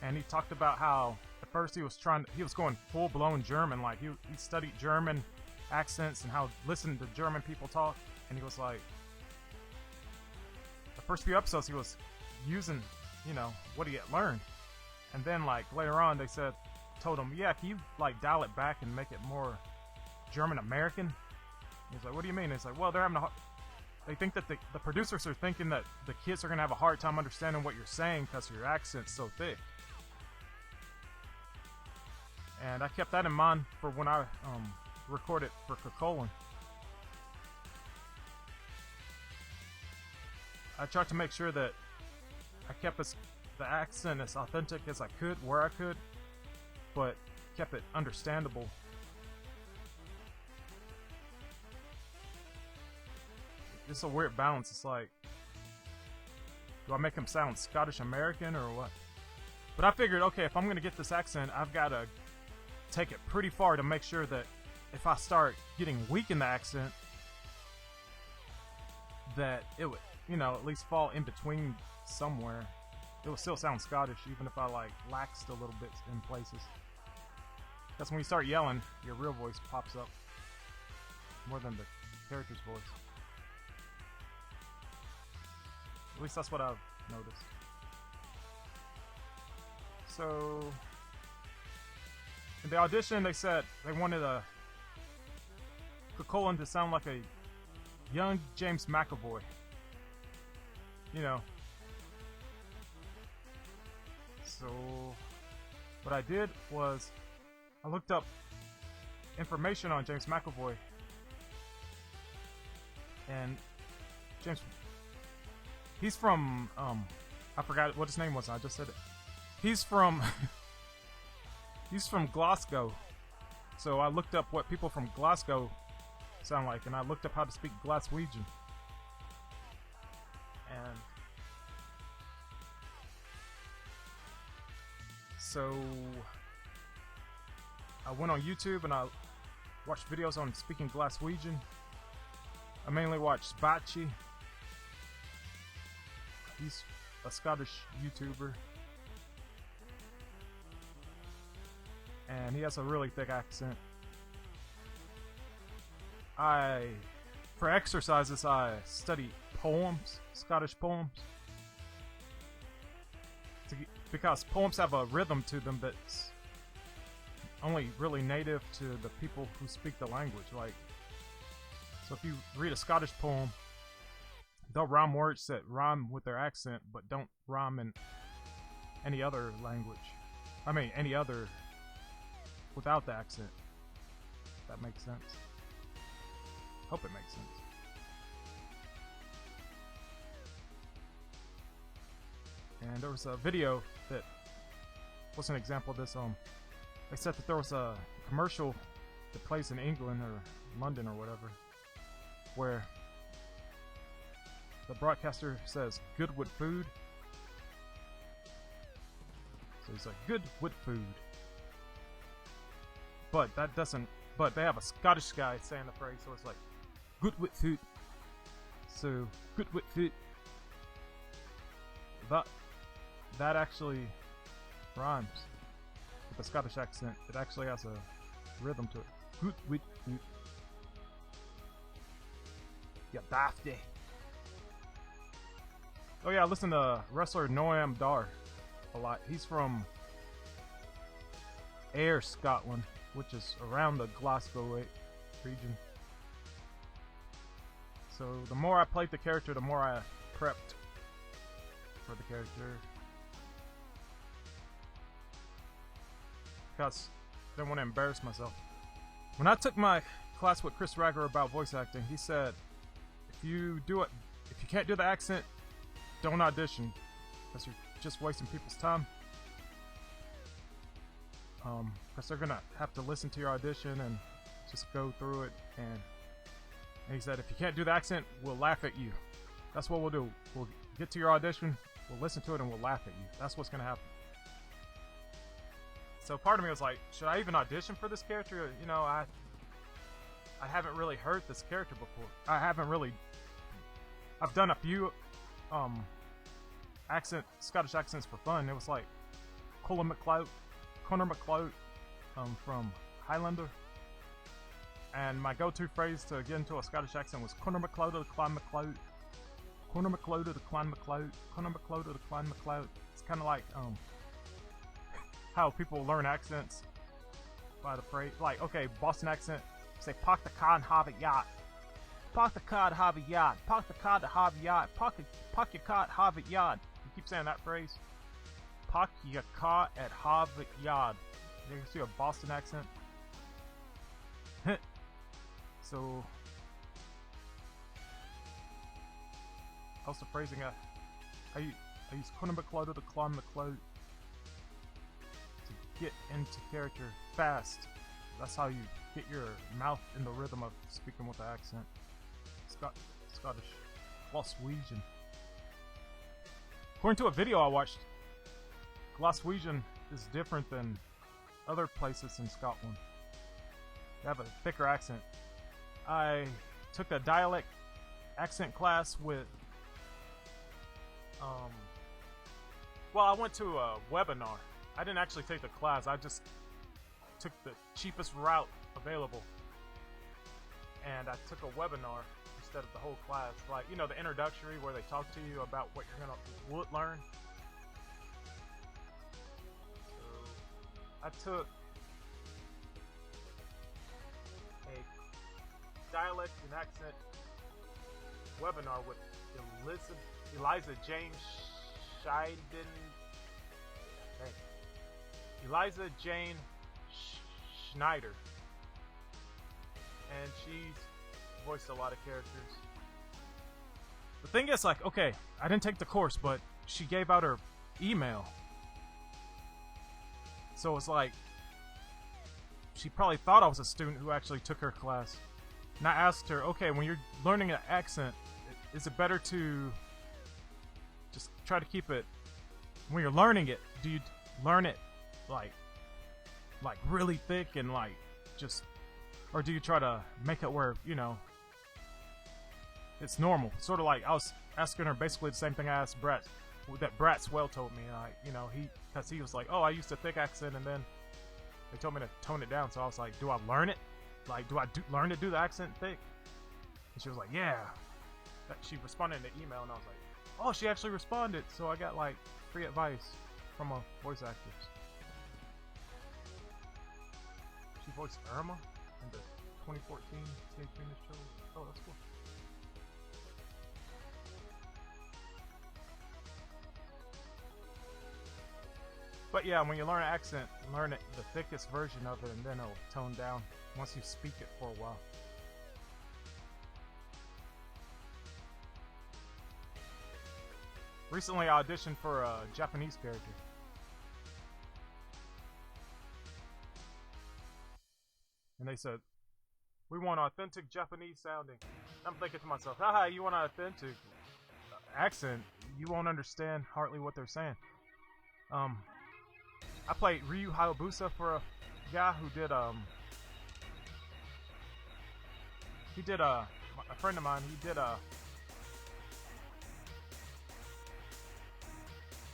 A: And he talked about how at first he was going full-blown German, like he studied German accents and how listening to German people talk, and he was like, the first few episodes he was using, what he had learned, and then like later on they told him, yeah, can you like dial it back and make it more German American? He's like, what do you mean? He's like, well, they're having they think that the producers are thinking that the kids are gonna have a hard time understanding what you're saying because your accent's so thick. And I kept that in mind for when I recorded for Kukulin. I tried to make sure that I kept the accent as authentic as I could, where I could, but kept it understandable. It's a weird balance. It's like, do I make him sound Scottish American or what? But I figured, okay, if I'm going to get this accent, I've got to take it pretty far to make sure that if I start getting weak in the accent, that it would, at least fall in between somewhere. It would still sound Scottish, even if I like laxed a little bit in places. Because when you start yelling, your real voice pops up more than the character's voice. At least that's what I've noticed. So, in the audition, they said they wanted Kukulin to sound like a young James McAvoy. So, what I did was I looked up information on James McAvoy, and he's from I forgot what his name was. I just said it. He's from Glasgow, So I looked up what people from Glasgow sound like, and I looked up how to speak Glaswegian. And so I went on YouTube and I watched videos on speaking Glaswegian. I mainly watched Spachi. He's a Scottish YouTuber. And he has a really thick accent. For exercises, I study poems, Scottish poems. Because poems have a rhythm to them that's only really native to the people who speak the language. Like, so if you read a Scottish poem, they'll rhyme words that rhyme with their accent, but don't rhyme in any other language. I mean, any other without the accent. If that makes sense. Hope it makes sense. And there was a video that was an example of this. They said that there was a commercial that plays in England or London or whatever, where the broadcaster says "good with food." So he's like, "good with food," but that doesn't. But they have a Scottish guy saying the phrase, so it's like "good with food." So "good with food." That actually rhymes with a Scottish accent. It actually has a rhythm to it. Good with food. Yeah, dafty. Oh yeah, I listen to wrestler Noam Dar a lot. He's from Ayr, Scotland, which is around the Glasgow region. So the more I played the character, the more I prepped for the character. Because I didn't want to embarrass myself. When I took my class with Chris Ragger about voice acting, he said, if you can't do the accent, don't audition, because you're just wasting people's time. Because they're gonna have to listen to your audition and just go through it. And he said, if you can't do the accent, we'll laugh at you. That's what we'll do. We'll get to your audition, we'll listen to it, and we'll laugh at you. That's what's gonna happen. So part of me was like, should I even audition for this character? You know, I haven't really heard this character before. I've done a few Scottish accents for fun. It was like Connor MacLeod from Highlander. And my go-to phrase to get into a Scottish accent was Connor MacLeod of the Clan MacLeod. Connor MacLeod of the Clan MacLeod. Connor MacLeod of the Clan MacLeod. It's kind of like how people learn accents by the phrase. Like, okay, Boston accent, say "Park the car and have a yacht." Park the car and have a yacht. Park the car to have a yacht. Park your car at Harvard Yard. You keep saying that phrase. Park your car at Harvard Yard. You can see a Boston accent. So, how's the phrasing? I use Connor MacLeod of the Clan MacLeod to get into character fast. That's how you get your mouth in the rhythm of speaking with the accent. Scottish Glaswegian. According to a video I watched, Glaswegian is different than other places in Scotland. They have a thicker accent. I took a dialect accent class with well, I went to a webinar. I didn't actually take the class, I just took the cheapest route available. And I took a webinar instead of the whole class. Like, you know, the introductory where they talk to you about what you're gonna learn. So I took a dialect and accent webinar with Eliza Jane Scheiden. Eliza Jane Schneider. And she's voiced a lot of characters. The thing is, like, okay, I didn't take the course, but she gave out her email. So it's like, she probably thought I was a student who actually took her class. And I asked her, okay, when you're learning an accent, is it better to just try to keep it, when you're learning it, do you learn it like really thick and like just, or do you try to make it where, you know, it's normal? Sort of like I was asking her basically the same thing I asked Brett, that Brett Swell told me, like, you know, because he was like, oh, I used a thick accent, and then they told me to tone it down. So I was like, do I learn it? Like, do I learn to do the accent thick? And she was like, yeah. She responded in the email, and I was like, oh, she actually responded. So I got like free advice from a voice actress. She voiced Irma in the 2014 Teenage Mutant Ninja Turtles. Oh, that's cool. But yeah, when you learn an accent, learn it, the thickest version of it, and then it'll tone down once you speak it for a while. Recently, I auditioned for a Japanese character. And they said, we want authentic Japanese sounding. I'm thinking to myself, haha, you want an authentic accent? You won't understand hardly what they're saying. I played Ryu Hayabusa for a guy who did a friend of mine,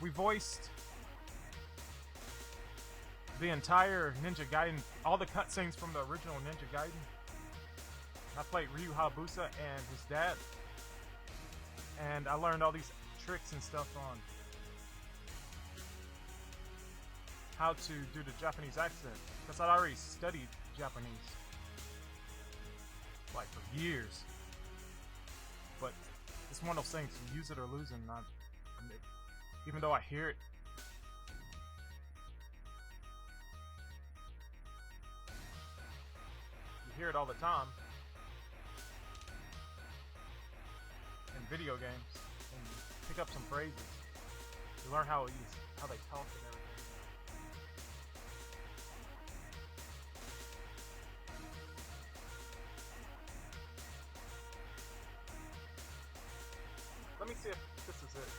A: we voiced the entire Ninja Gaiden, all the cutscenes from the original Ninja Gaiden. I played Ryu Hayabusa and his dad, and I learned all these tricks and stuff on how to do the Japanese accent, because I'd already studied Japanese like for years. But it's one of those things, you use it or lose it. Even though I hear it, you hear it all the time in video games, and you pick up some phrases. You learn how they talk and everything. Let me see if this is it.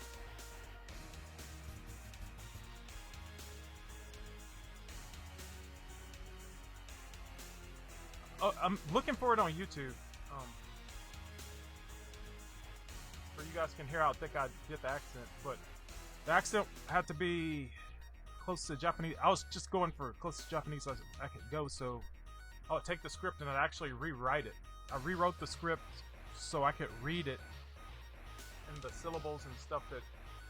A: Oh, I'm looking for it on YouTube. Where you guys can hear how thick I did the accent, but the accent had to be close to Japanese. I was just going for close to Japanese as I could go, so I would take the script and I'd actually rewrite it. I rewrote the script so I could read it and the syllables and stuff that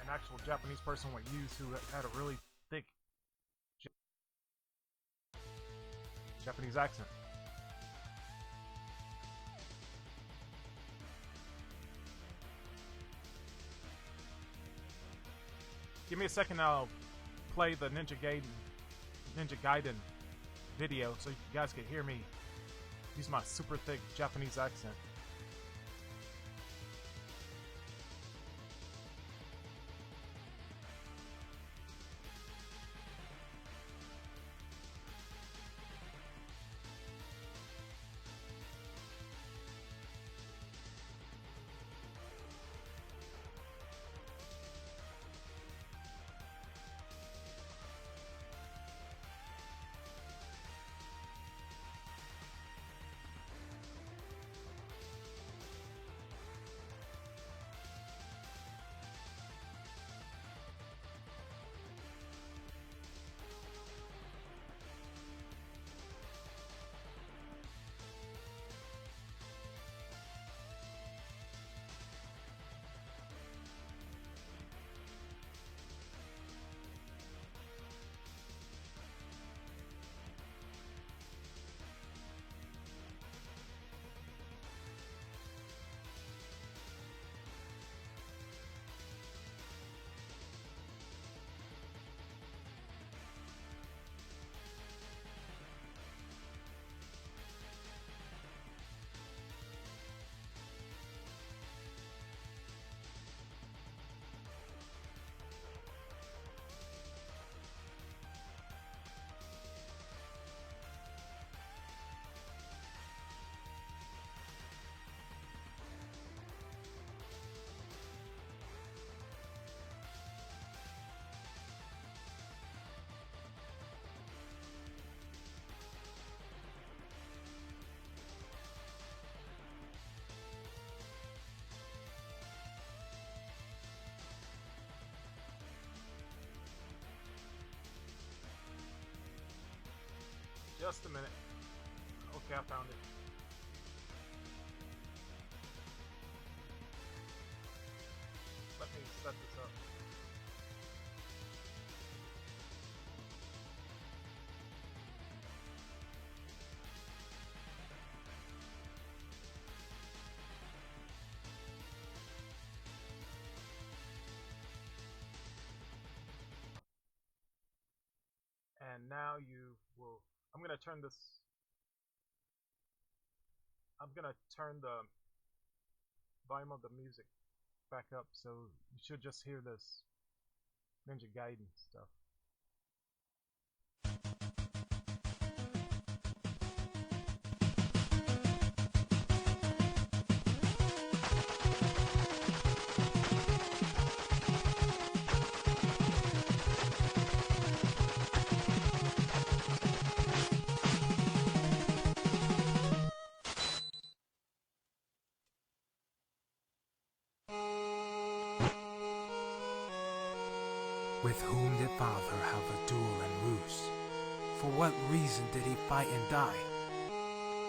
A: an actual Japanese person would use who had a really thick Japanese accent. Give me a second, I'll play the Ninja Gaiden video so you guys can hear me use my super thick Japanese accent. Just a minute. Okay, I found it. Let me set this up. And now you will. I'm gonna turn this. I'm gonna turn the volume of the music back up, so you should just hear this Ninja Gaiden stuff.
G: With whom did father have a duel and ruse? For what reason did he fight and die?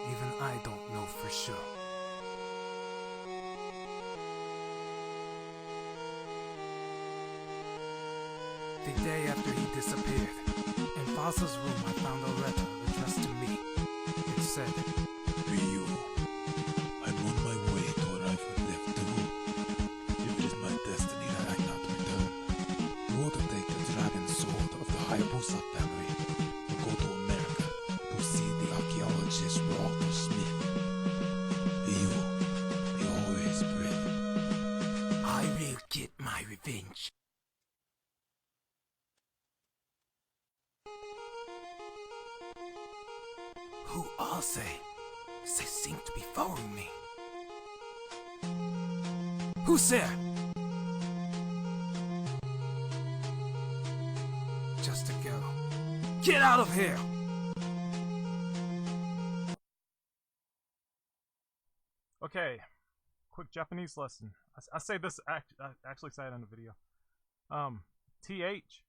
G: Even I don't know for sure. The day after he disappeared, in Fasa's room I found a letter addressed to me. It said,
H: Ryu, I'm on my way to arrive at Death 2. If it is my destiny that I not return, you ought to take the dragon sword of the Hayabusa family and go to America to see the archaeologist Walter Smith. Ryu, be always brave.
G: I will get my revenge. Who are they? They seem to be following me. Who's there? Just a girl. Get out of here!
A: Okay, quick Japanese lesson. I say this I actually say it in the video. TH.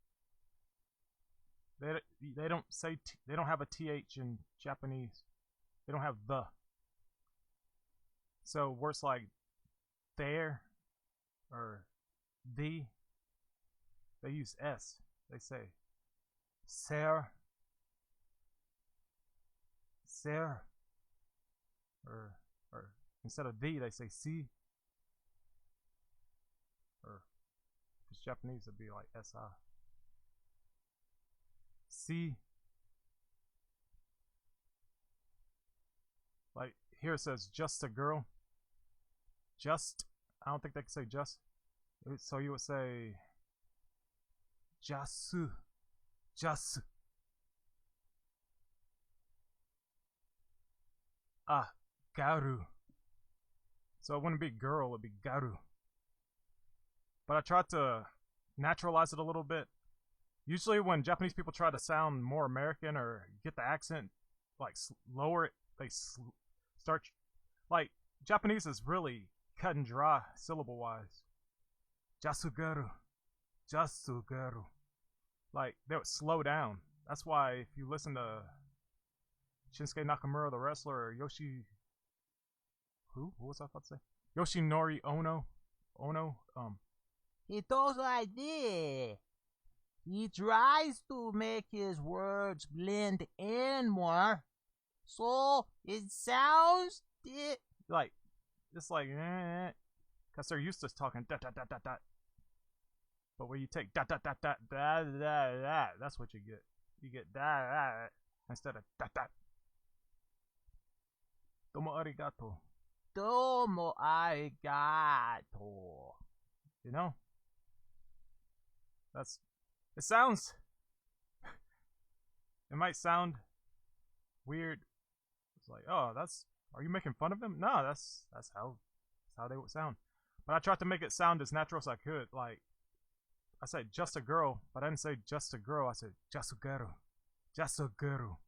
A: They don't say they don't have a TH in Japanese. They don't have the. So words like there or the, they use S. They say ser, or instead of the they say si, or if it's Japanese it'd be like si. See, like here it says just a girl. Just, I don't think they can say just. So you would say jasu, just. Ah, garu. So it wouldn't be girl, it'd be garu. But I tried to naturalize it a little bit. Usually when Japanese people try to sound more American or get the accent, like lower it, they start, like, Japanese is really cut and dry syllable wise. Jasugaru. Jasugaru. Like, they would slow down. That's why if you listen to Shinsuke Nakamura, the wrestler, or Yoshi, who? What was I about to say? Yoshinori Ono.
I: He talks like this. He tries to make his words blend in more, so it sounds
A: like it's like because they're used to talking dot dot dot dot dot. But when you take dot dot dot dot dot dot dot, that's what you get. You get dot dot instead of dot dot. Domo arigato.
I: Domo arigato.
A: You know? It sounds, it might sound weird. It's like, oh, are you making fun of them? No, that's how they would sound. But I tried to make it sound as natural as I could. Like, I said just a girl, but I didn't say just a girl. I said jasugaru, jasugaru,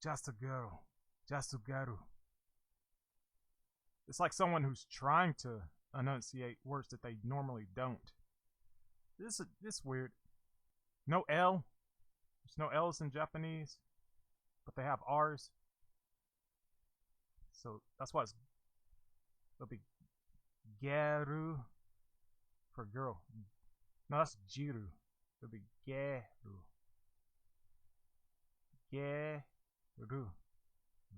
A: jasugaru, jasugaru. It's like someone who's trying to enunciate words that they normally don't. This weird. No L. There's no L's in Japanese. but they have R's. So that's why it'll be Geru for girl. No, that's Jiru. It'll be Geru. Geru.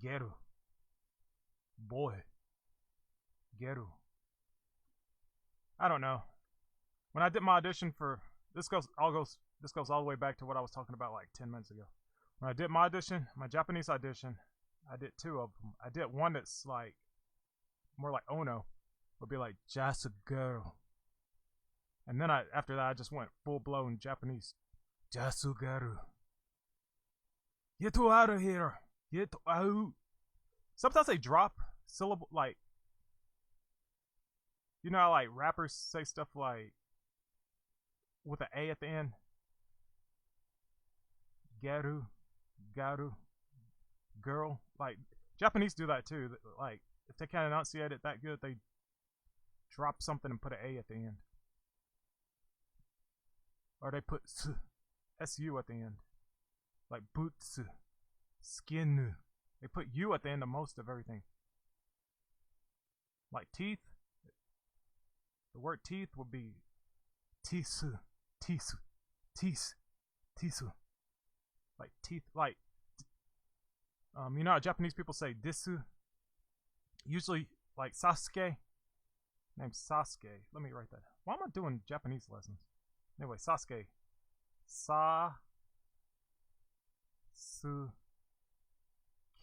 A: Geru. Boy. Geru. I don't know. When I did my audition for this goes all the way back to what I was talking about like 10 minutes ago. When I did my audition, my Japanese audition, I did 2 of them. I did one that's like more like Ono, would be like just a girl. And then after that I just went full blown Japanese. Just a girl. Get out of here. Get out. Sometimes they drop syllable like, you know how like rappers say stuff like with an A at the end. Garu, garu, girl. Like Japanese do that too. Like if they can't enunciate it that good, they drop something and put an A at the end, or they put su at the end, like butsu, skin. They put U at the end of most of everything. Like teeth. The word teeth would be tisu, tisu, tis, tisu. Like teeth, like you know how Japanese people say disu? Usually like Sasuke. Name's Sasuke. Let me write that. Why am I doing Japanese lessons? Anyway, Sasuke. Sa su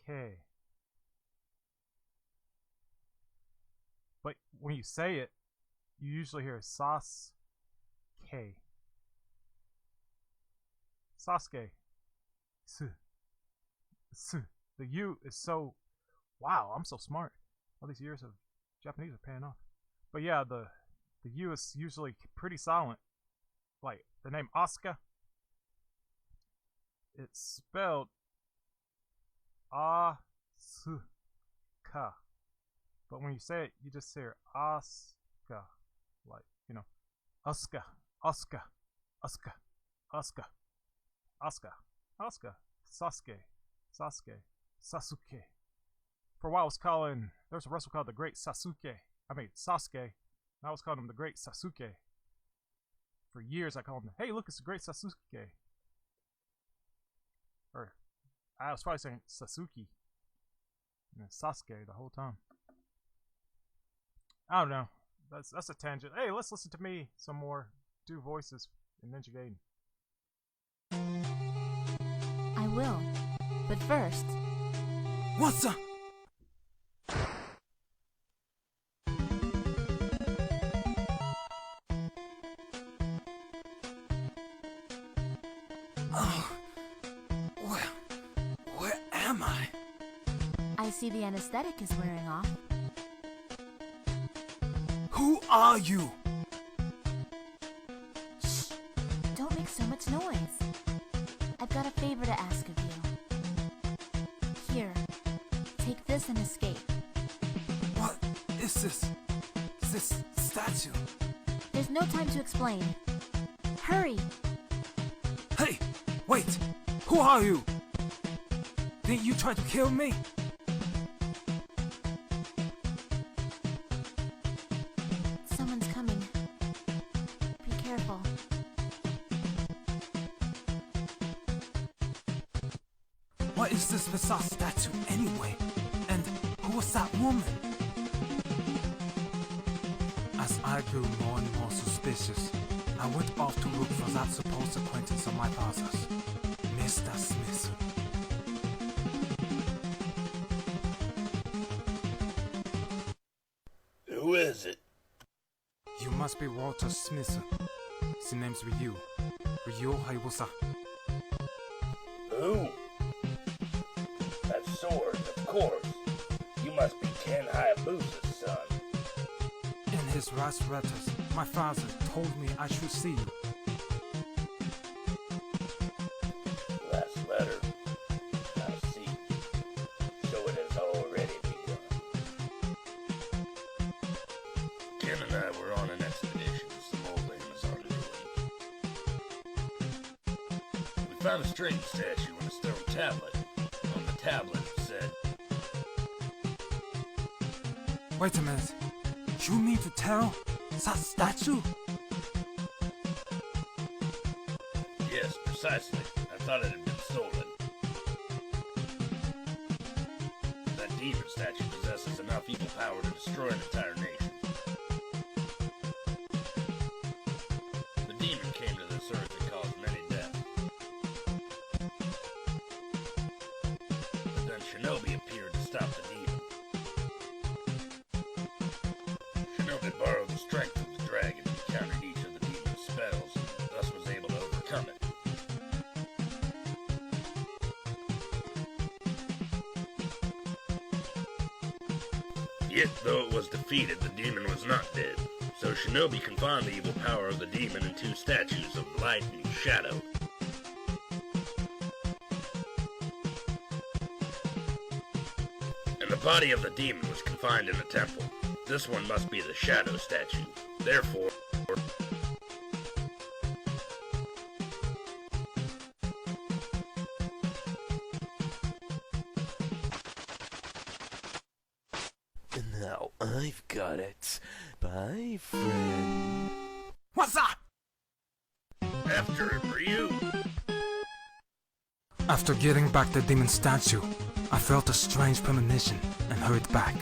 A: ke. But when you say it, you usually hear Sasuke. Sasuke. Su. Su. The U is so, wow, I'm so smart. All these years of Japanese are paying off. But yeah, the U is usually pretty silent. Like the name Asuka, it's spelled Asuka. But when you say it, you just hear Asuka. Like, you know, Asuka, Asuka, Asuka, Asuka, Asuka, Asuka, Sasuke, Sasuke, Sasuke. For a while I was calling, there's a wrestler called the Great Sasuke. I mean, Sasuke. And I was calling him the Great Sasuke. For years I called him, hey look, it's the Great Sasuke. Or, I was probably saying Sasuke. And then Sasuke the whole time. I don't know. That's a tangent. Hey, let's listen to me some more. Do voices in Ninja Gaiden.
J: I will. But first...
G: What's up? Oh, where am I?
J: I see the anesthetic is wearing off.
G: Who are you?
J: Shh! Don't make so much noise. I've got a favor to ask of you. Here, take this and escape.
G: What is this? This statue?
J: There's no time to explain. Hurry!
G: Hey! Wait! Who are you? Didn't you try to kill me?
J: Someone's coming. Be careful.
G: What is this bizarre statue anyway? And who was that woman? As I grew more and more suspicious, I went off to look for that supposed acquaintance of my father's, Mr. Smith.
K: Who is it?
G: You must be Walter Smith. His name's Ryu. Ryu Hayabusa.
K: Who? That sword, of course. You must be Ken Hayabusa's son.
G: In his last letters, my father told me I should see you.
K: Last letter. I see. So it has already begun. Ken and I were on an expedition to some old Amazon ruin. We found a strange statue and a stone tablet. On tablet said,
G: Wait a minute. You mean to tell that statue?
K: yes, precisely. I thought it had been stolen. That demon statue possesses enough evil power to destroy an entire nation. The demon came to this earth and caused many deaths. But then Shinobi appeared to stop the demon. Shinobi borrowed the strength of the dragon and countered each of the demon's spells, and thus was able to overcome it. Yet, though it was defeated, the demon was not dead. So Shinobi confined the evil power of the demon in two statues of light and shadow. And the body of the demon was confined in a temple. This one must be the shadow statue. Therefore,
H: Now I've got it. Bye, friend.
G: What's that?
K: after it, Ryu.
G: After getting back the demon statue, I felt a strange premonition and hurried back.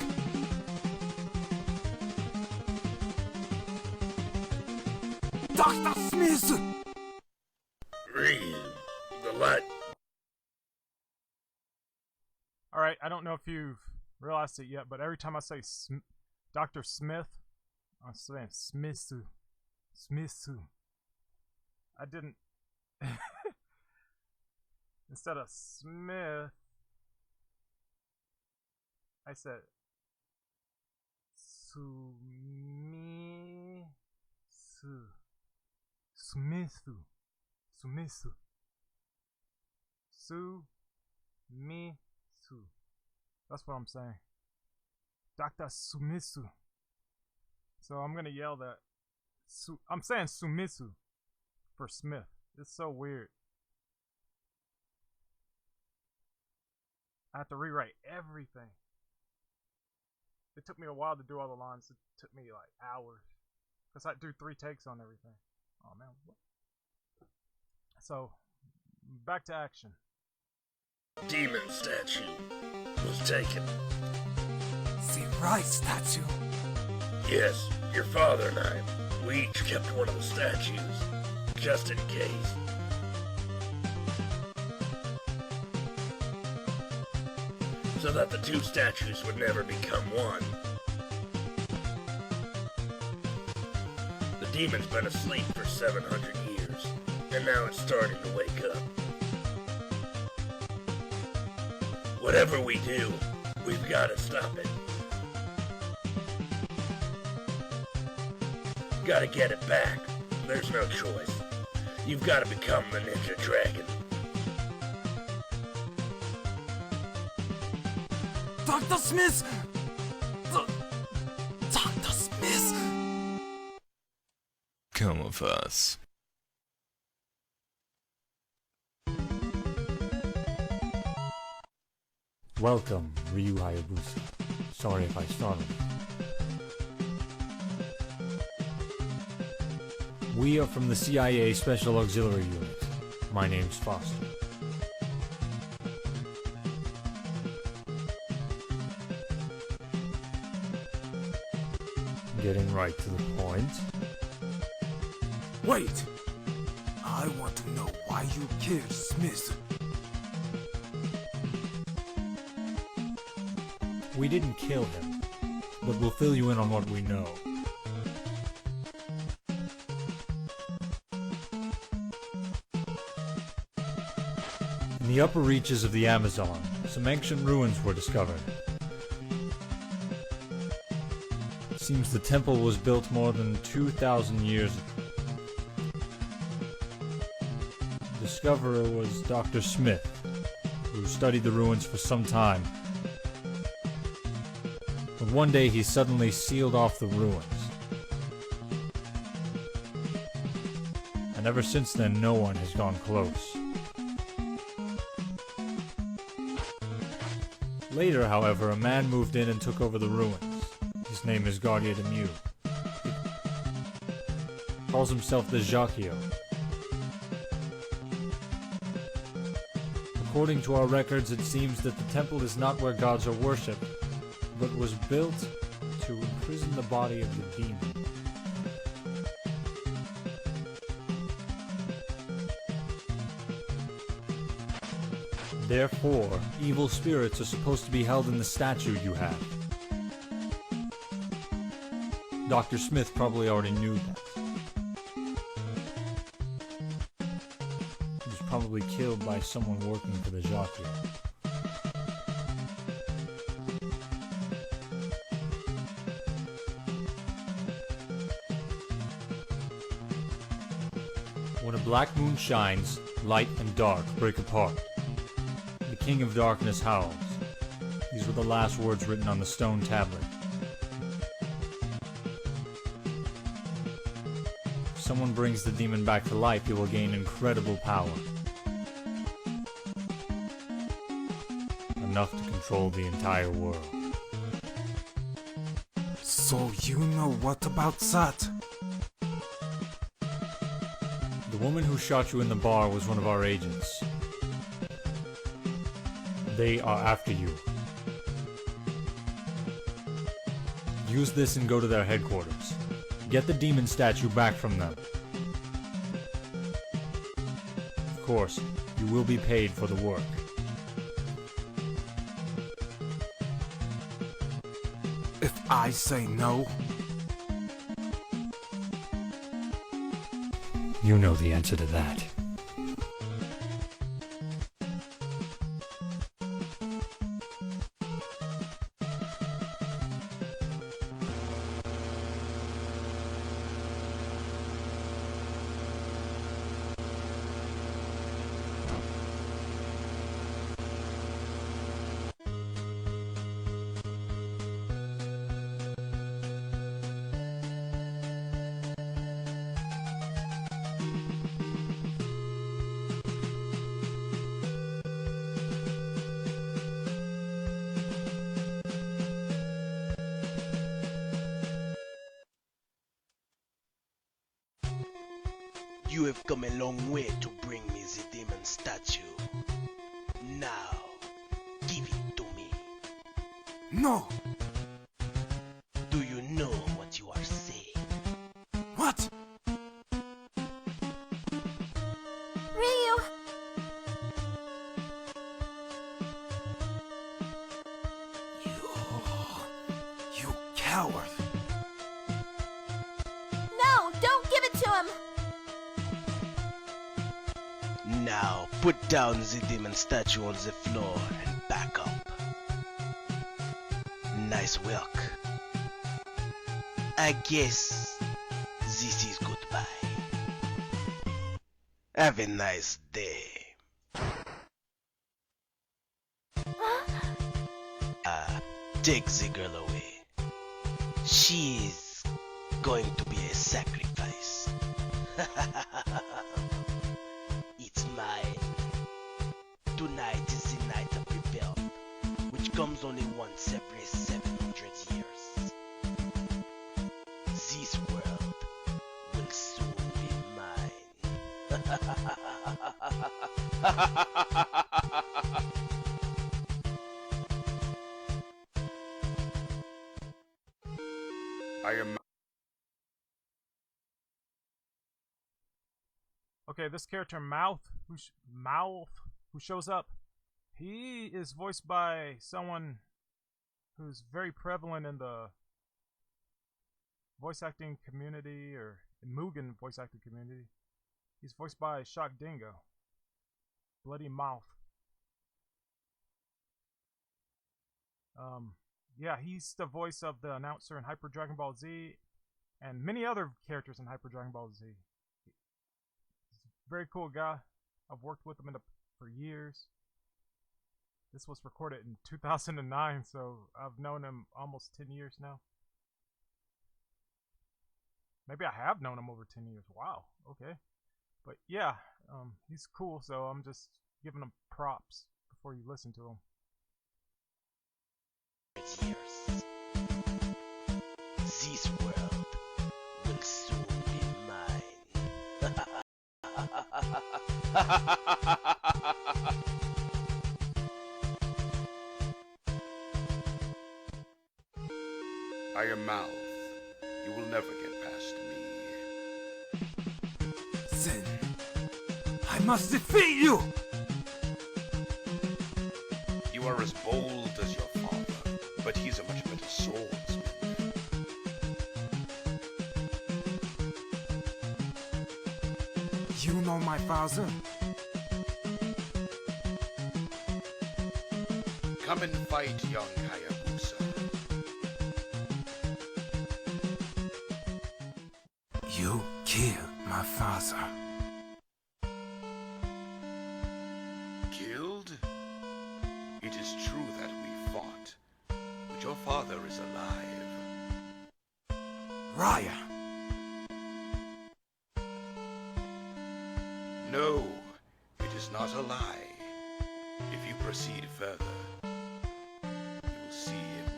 G: Dr. Smith!
K: Ryu, the light.
A: Alright, I don't know if you've realized it yet, but every time I say Dr. Smith, I'm saying Smithu. Smithu. I didn't. Instead of Smith, I said Sumithu. Sumithu. Sumithu. Sumithu. That's what I'm saying. Dr. Sumitsu. So I'm gonna yell that. I'm saying Sumitsu for Smith. It's so weird. I have to rewrite everything. It took me a while to do all the lines. It took me like hours. Because I do 3 takes on everything. Oh man. What? So, back to action.
K: Demon statue was taken.
G: The right statue?
K: Yes, your father and I, we each kept one of the statues, just in case. So that the 2 statues would never become one. The demon's been asleep for 700 years, and now it's starting to wake up. Whatever we do, we've got to stop it. Gotta get it back. There's no choice. You've got to become the Ninja Dragon.
G: Dr. Smith! Dr. Smith!
H: Come with us.
L: Welcome, Ryu Hayabusa. Sorry if I startled you. We are from the CIA Special Auxiliary Unit. My name's Foster. Getting right to the point.
G: Wait! I want to know why you killed Smith.
L: We didn't kill him, but we'll fill you in on what we know. In the upper reaches of the Amazon, some ancient ruins were discovered. It seems the temple was built more than 2,000 years ago. The discoverer was Dr. Smith, who studied the ruins for some time. But one day he suddenly sealed off the ruins. And ever since then, no one has gone close. Later, however, a man moved in and took over the ruins. His name is Gardia de Mew. He calls himself the Jacquio. According to our records, it seems that the temple is not where gods are worshipped, but was built to imprison the body of the demon. Therefore, evil spirits are supposed to be held in the statue you have. Dr. Smith probably already knew that. He was probably killed by someone working for the Jacquio. When a black moon shines, light and dark break apart. The King of Darkness howls. These were the last words written on the stone tablet. If someone brings the demon back to life, he will gain incredible power. Enough to control the entire world.
G: So you know what about that?
L: The woman who shot you in the bar was one of our agents. They are after you. Use this and go to their headquarters. Get the demon statue back from them. Of course, you will be paid for the work.
G: If I say no?
L: You know the answer to that.
M: You have come a long way to bring me the demon statue. Now, give it to me.
G: No!
M: Do you know what you are saying?
G: What?
J: Ryu!
G: You coward!
J: No! Don't give it to him!
M: Now, put down the demon statue on the floor and back up. Nice work. I guess this is goodbye. Have a nice day. Take the girl away. She is going to be a sacrifice. It's mine. Tonight is the night of rebellion, which comes only once every 700 years. This world will soon be mine.
K: I am.
A: Okay, this character Mouth, who shows up, he is voiced by someone who's very prevalent in the voice acting community, or Mugen voice acting community. He's voiced by Shock Dingo. Bloody Mouth. Yeah, he's the voice of the announcer in Hyper Dragon Ball Z and many other characters in Hyper Dragon Ball Z. Very cool guy. I've worked with him for years. This was recorded in 2009, so I've known him almost 10 years now. Maybe I have known him over 10 years. Wow, okay. But yeah, he's cool, so I'm just giving him props before you listen to him.
M: years. This world will soon be mine.
N: I am Mouth. You will never get past me.
G: Then, I must defeat you!
N: You are as bold as your father, but he's a much better swordsman.
G: You know my father?
N: Come and fight, young Hayabusa.
G: You killed my father.
N: Killed? It is true that we fought, but your father is alive.
G: Raya!
N: No, it is not a lie. If you proceed further, you will see him.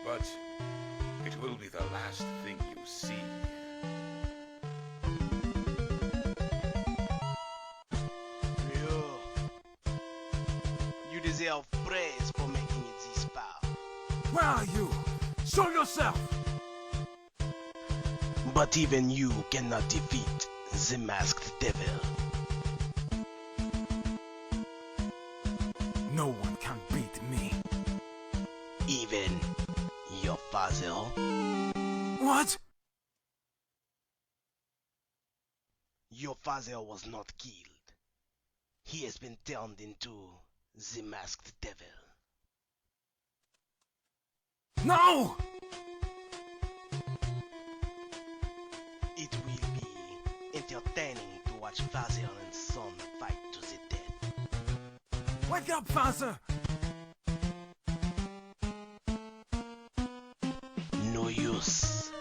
N: But it will be the last thing you see.
M: Ryu, you deserve praise for making it this far.
G: Where are you? Show yourself!
M: But even you cannot defeat the masked devil.
G: No one can beat me.
M: Even your father.
G: What?
M: Your father was not killed. He has been turned into the masked devil.
G: No!
M: It will be entertaining to watch father and son fight to the death.
G: Wake up, father!
M: No use.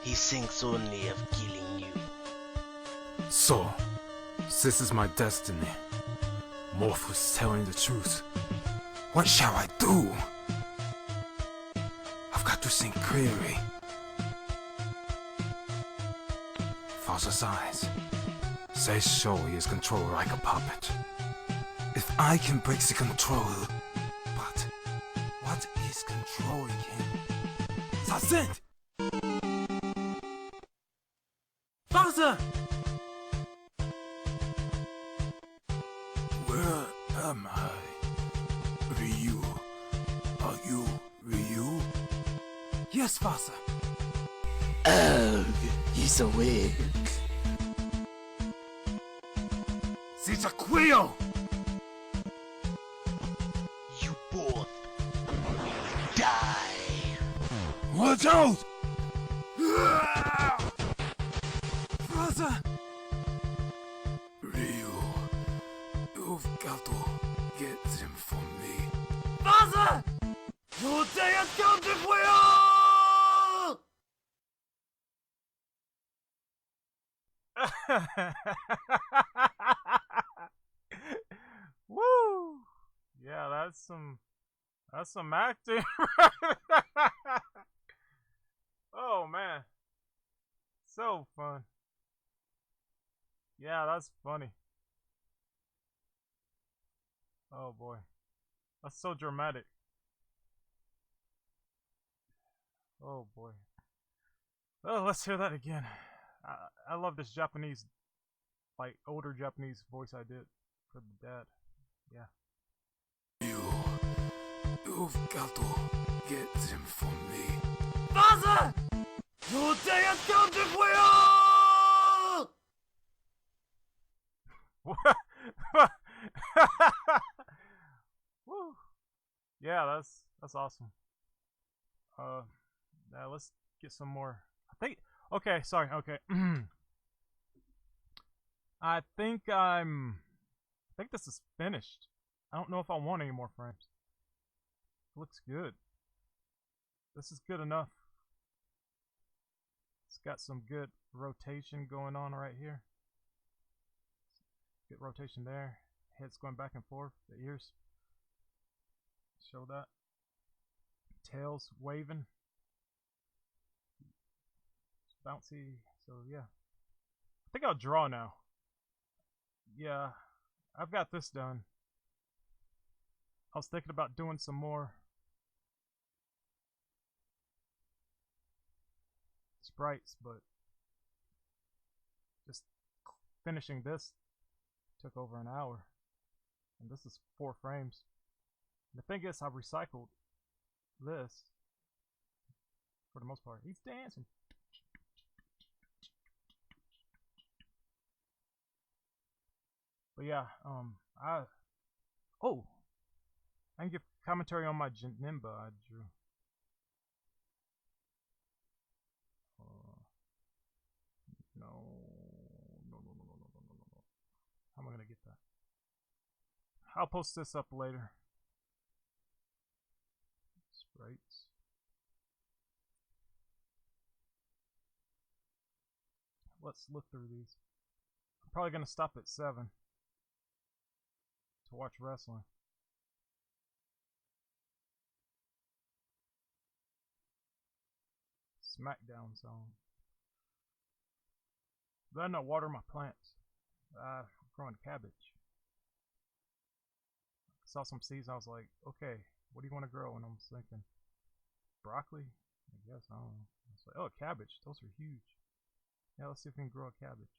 M: He thinks only of killing you.
G: So, this is my destiny. Morph was telling the truth. What shall I do? I've got to think clearly. Father's eyes. They show he is controlled like a puppet. If I can break the control... But what is controlling him? That's it! Father! Where am I? Ryu. Are you Ryu? Yes, father.
M: Oh, he's awake.
G: It's a quill!
M: You both will die.
G: Watch out! Father! Ryu, you've got to get him for me. Father! Your day has come to
A: Woo! Yeah, that's some acting. Oh man, so fun. Yeah, that's funny. Oh boy, that's so dramatic. Oh boy. Oh, let's hear that again. I love this Japanese, like older Japanese voice I did for the dad. Yeah.
G: You've got to get him for me. Father! Your day has come to
A: Woo. Yeah, that's awesome. Now let's get some more. I think. Okay, sorry. Okay. I think this is finished. I don't know if I want any more frames. Looks good. This is good enough. It's got some good rotation going on right here. Good rotation there. Head's going back and forth. The ears. show that. Tails waving. It's bouncy. So yeah. I think I'll draw now. Yeah, I've got this done. I was thinking about doing some more sprites, but just finishing this took over an hour. And this is 4 frames. And the thing is, I recycled this for the most part. He's dancing. But yeah, I can give commentary on my Janemba I drew. No. How am I gonna get that? I'll post this up later. Sprites. Let's look through these. I'm probably gonna stop at 7 to watch wrestling. SmackDown zone. But I not water my plants. I'm growing cabbage. Saw some seeds. I was like, okay, what do you want to grow? And I was thinking, broccoli. I guess I don't know. I was like, oh, cabbage. Those are huge. Yeah, let's see if we can grow a cabbage.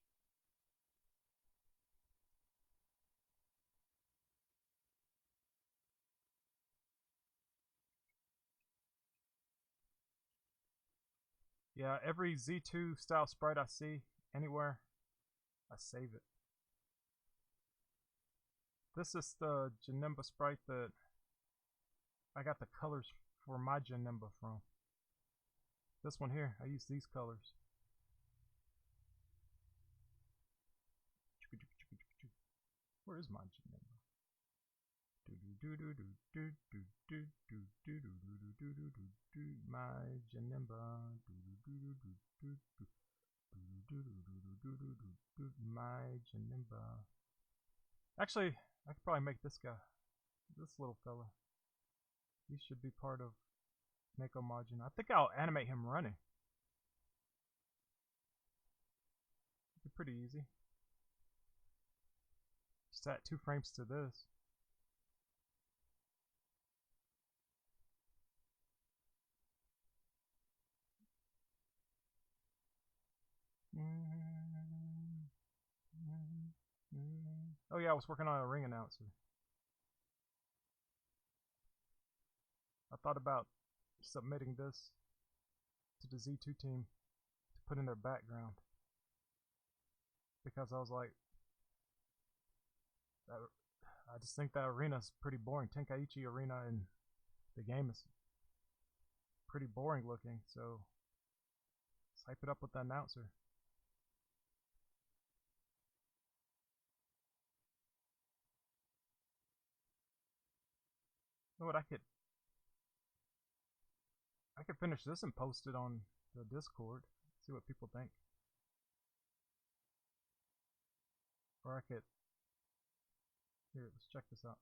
A: Yeah, every Z2 style sprite I see anywhere, I save it. This is the Janemba sprite that I got the colors for my Janemba from. This one here, I use these colors. Where is my Janemba? My Janemba. My Janemba. Actually, I could probably make this guy, this little fella. He should be part of Neko Majin. I think I'll animate him running. It'd be pretty easy. Just add 2 frames to this. Oh yeah, I was working on a ring announcer. I thought about submitting this to the Z2 team to put in their background. Because I was like, I just think that arena is pretty boring. Tenkaichi Arena in the game is pretty boring looking, so let's hype it up with the announcer. You know what, I could finish this and post it on the Discord, see what people think. Or I could, here, let's check this out.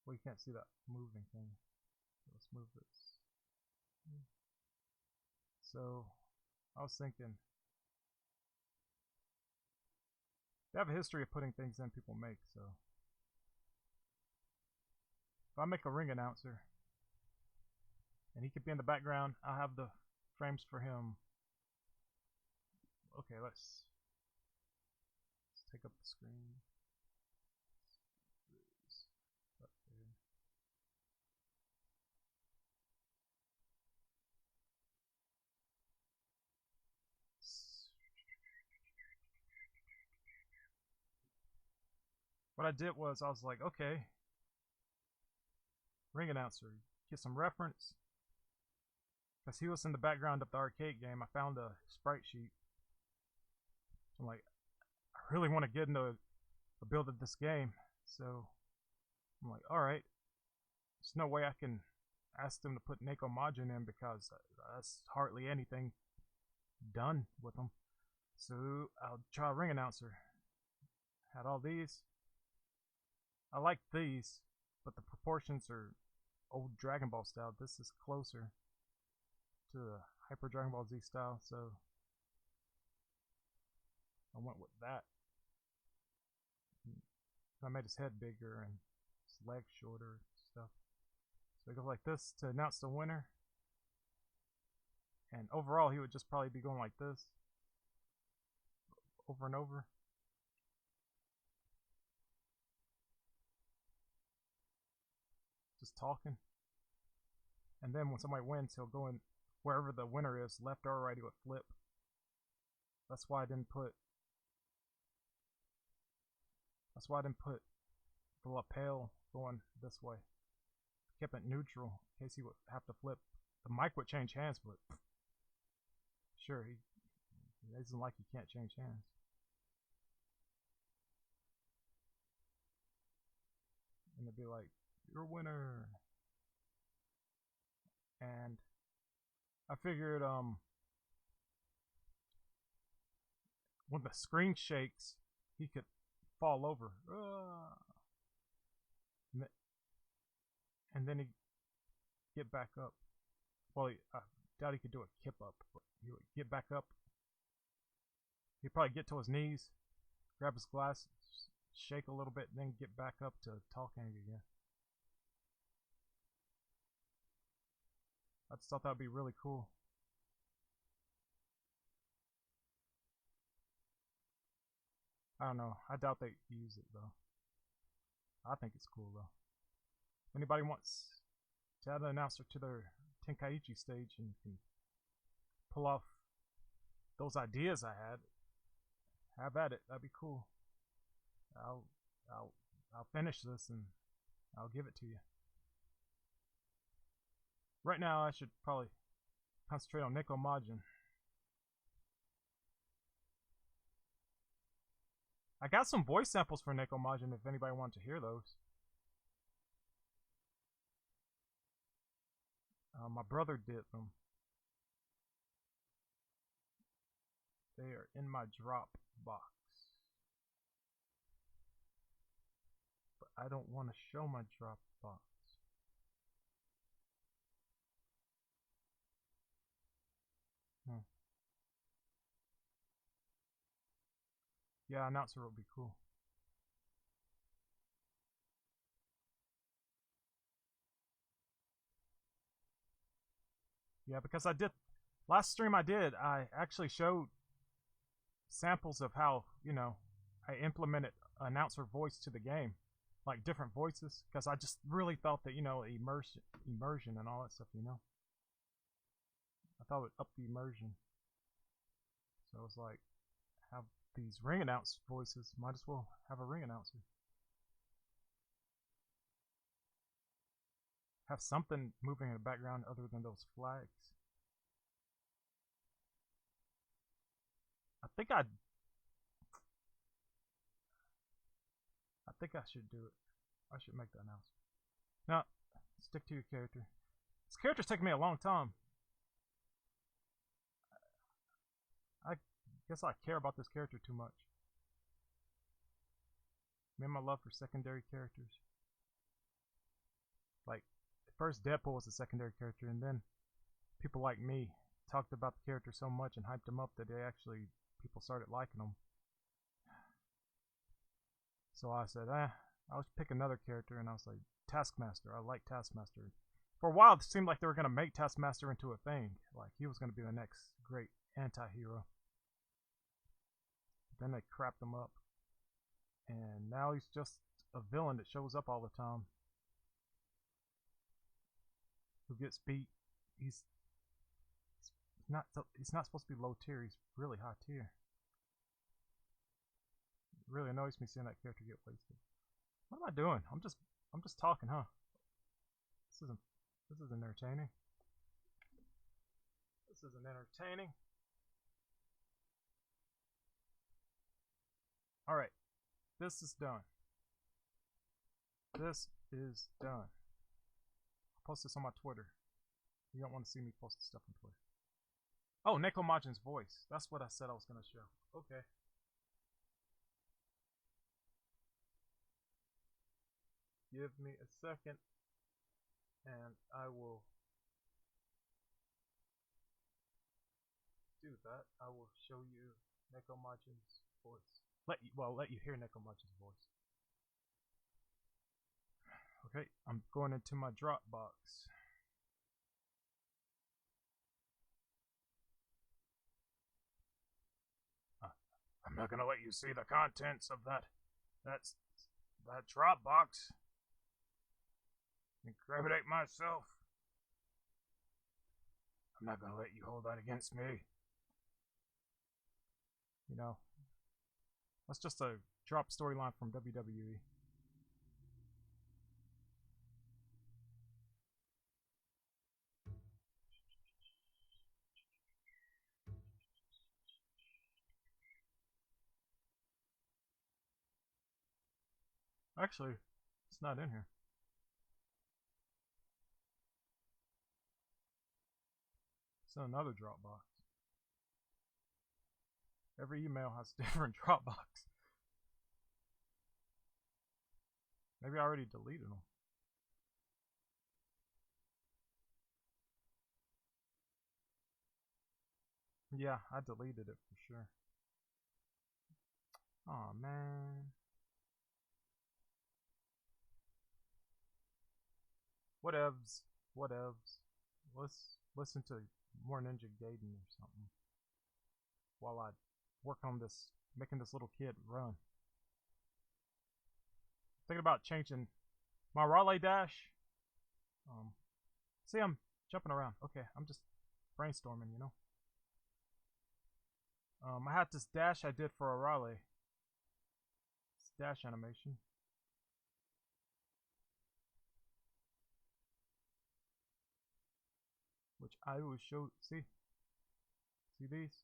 A: Well, you can't see that moving thing. Let's move this. So, I was thinking, they have a history of putting things in people make, so if I make a ring announcer and he could be in the background, I'll have the frames for him. Okay, let's take up the screen. Up there. What I did was I was like, okay, ring announcer, get some reference. Because he was in the background of the arcade game, I found a sprite sheet. So I'm like, I really want to get into a build of this game. So I'm like, alright, there's no way I can ask them to put Neko Majin in because that's hardly anything done with them. So I'll try a ring announcer. Had all these. I like these, but the proportions are old Dragon Ball style. This is closer to the Hyper Dragon Ball Z style, so I went with that. I made his head bigger and his legs shorter and stuff. So it goes like this to announce the winner. And overall, he would just probably be going like this. Over and over. Just talking. And then when somebody wins, he'll go in wherever the winner is, left or right, he would flip. That's why I didn't put the lapel going this way. Kept it neutral in case he would have to flip. The mic would change hands, but sure, he doesn't like he can't change hands. And it'd be like, you're a winner. And I figured when the screen shakes, he could fall over. And then he'd get back up. Well, I doubt he could do a kip up, but he would get back up. He'd probably get to his knees, grab his glass, shake a little bit, and then get back up to talking again. I just thought that would be really cool. I don't know. I doubt they use it though. I think it's cool though. If anybody wants to add an announcer to their Tenkaichi stage and can pull off those ideas I had, have at it. That'd be cool. I'll finish this and I'll give it to you. Right now, I should probably concentrate on Nico Majin. I got some voice samples for Nico Majin if anybody wants to hear those. My brother did them. They are in my drop box. But I don't want to show my drop box. Yeah, announcer would be cool. Yeah, because I did last stream I actually showed samples of how, you know, I implemented announcer voice to the game, like different voices, because I just really felt that, you know, immersion and all that stuff, you know. I thought it would up the immersion. So it was like, have these ring announce voices, might as well have a ring announcer. Have something moving in the background other than those flags. I think I should do it. I should make that announcement. Now, stick to your character. This character's taking me a long time. I guess I care about this character too much. Me and my love for secondary characters. Like, at first Deadpool was a secondary character, and then people like me talked about the character so much and hyped him up that people started liking him. So I said, I'll pick another character, and I was like, Taskmaster. I like Taskmaster. For a while, it seemed like they were going to make Taskmaster into a thing. Like, he was going to be the next great anti-hero. Then they crapped him up. And now he's just a villain that shows up all the time. Who gets beat. He's not supposed to be low tier. He's really high tier. It really annoys me seeing that character get wasted. What am I doing? I'm just talking, huh? This isn't entertaining. This isn't entertaining. Alright. This is done. This is done. I'll post this on my Twitter. You don't want to see me post stuff on Twitter. Oh, Nico Majin's voice. That's what I said I was going to show. Okay. give me a second, and I will do that. I will show you Nekomachin's voice. Let you hear Nekomachin's voice. Okay, I'm going into my Dropbox. I'm not gonna let you see the contents of that Dropbox. Incriminate myself. I'm not gonna let you hold that against me. You know, that's just a drop storyline from WWE. Actually, it's not in here. It's in another Dropbox. Every email has a different Dropbox. Maybe I already deleted them. Yeah, I deleted it for sure. Aw, man. Whatevs. Whatevs. Let's listen to more Ninja Gaiden or something while I work on this, making this little kid run. Thinking about changing my Raleigh dash. See, I'm jumping around. Okay, I'm just brainstorming, you know. I had this dash I did for a Raleigh. It's dash animation. Which I will show. See these?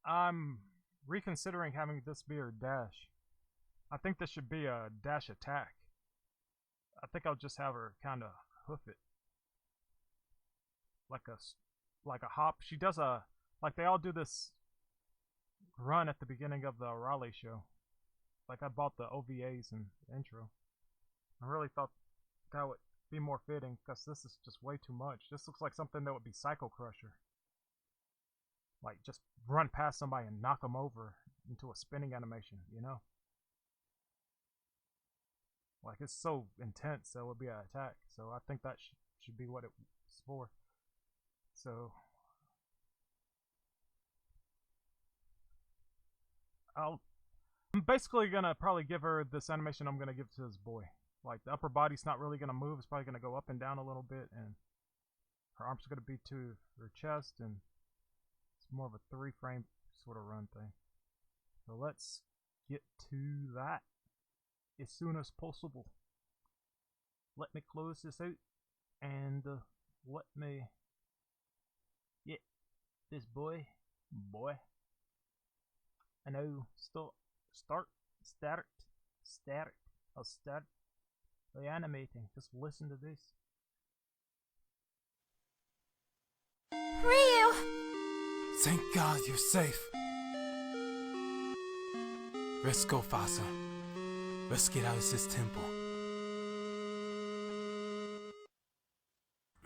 A: I'm reconsidering having this be her dash. I think this should be a dash attack. I think I'll just have her kind of hoof it. Like a hop. She does like they all do this run at the beginning of the Raleigh show. Like I bought the OVAs and the intro. I really thought that would be more fitting because this is just way too much. This looks like something that would be Psycho Crusher. Like just run past somebody and knock them over into a spinning animation, you know? Like it's so intense that it would be an attack. So I think that should be what it's for. So I'm basically gonna probably give her this animation I'm gonna give to this boy. Like the upper body's not really gonna move, it's probably gonna go up and down a little bit, and her arms are gonna be to her chest, and it's more of a 3-frame sort of run thing. So let's get to that as soon as possible. Let me close this out and let me get this boy. I know, start. I'll start by animating. Just listen to this.
J: Ryu!
G: Thank God you're safe. Let's go, Fasa. Let's get out of this temple.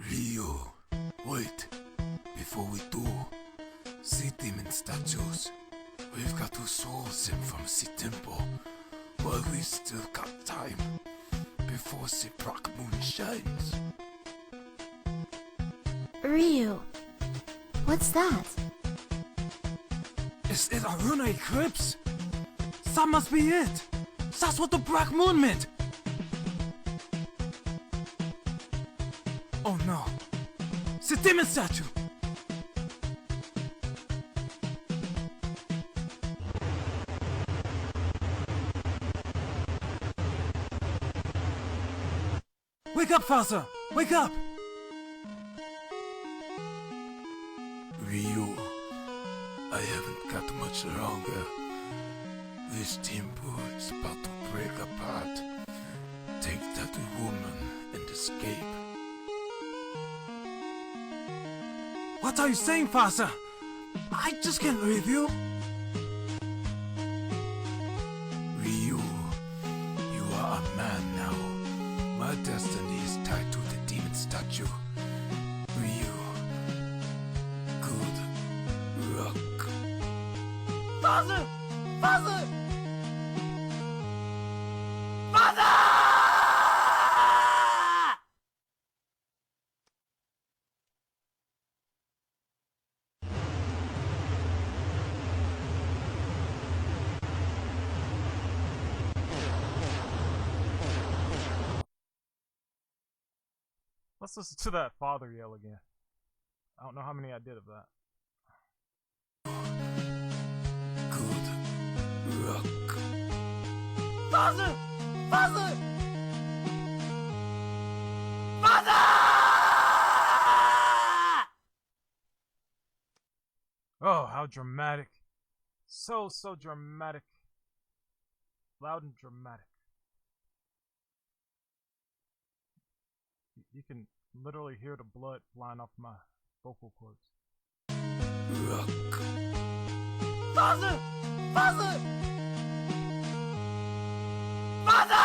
G: Ryu, wait. Before we do, see demon statues. We've got to solve them from the temple. While we still got time. Before the black moon shines.
J: Ryu, what's that?
G: Is it a lunar eclipse? That must be it! That's what the black moon meant! Oh no! It's a demon statue! Wake up, Fasa! Wake up! Ryu, I haven't got much longer. This temple is about to break apart. Take that woman and escape. What are you saying, Fasa? I just can't leave you. Ryu, you My destiny is tied to the demon statue. Ryu. Good luck.
I: Father! Father! Father!
A: Let's listen to that father yell again. I don't know how many I did of that.
G: Good luck.
I: Father! Father! Father!
A: Oh, how dramatic. So dramatic. Loud and dramatic. You can literally hear the blood flying off my vocal cords.
G: Luck.
I: Father! Father! Father!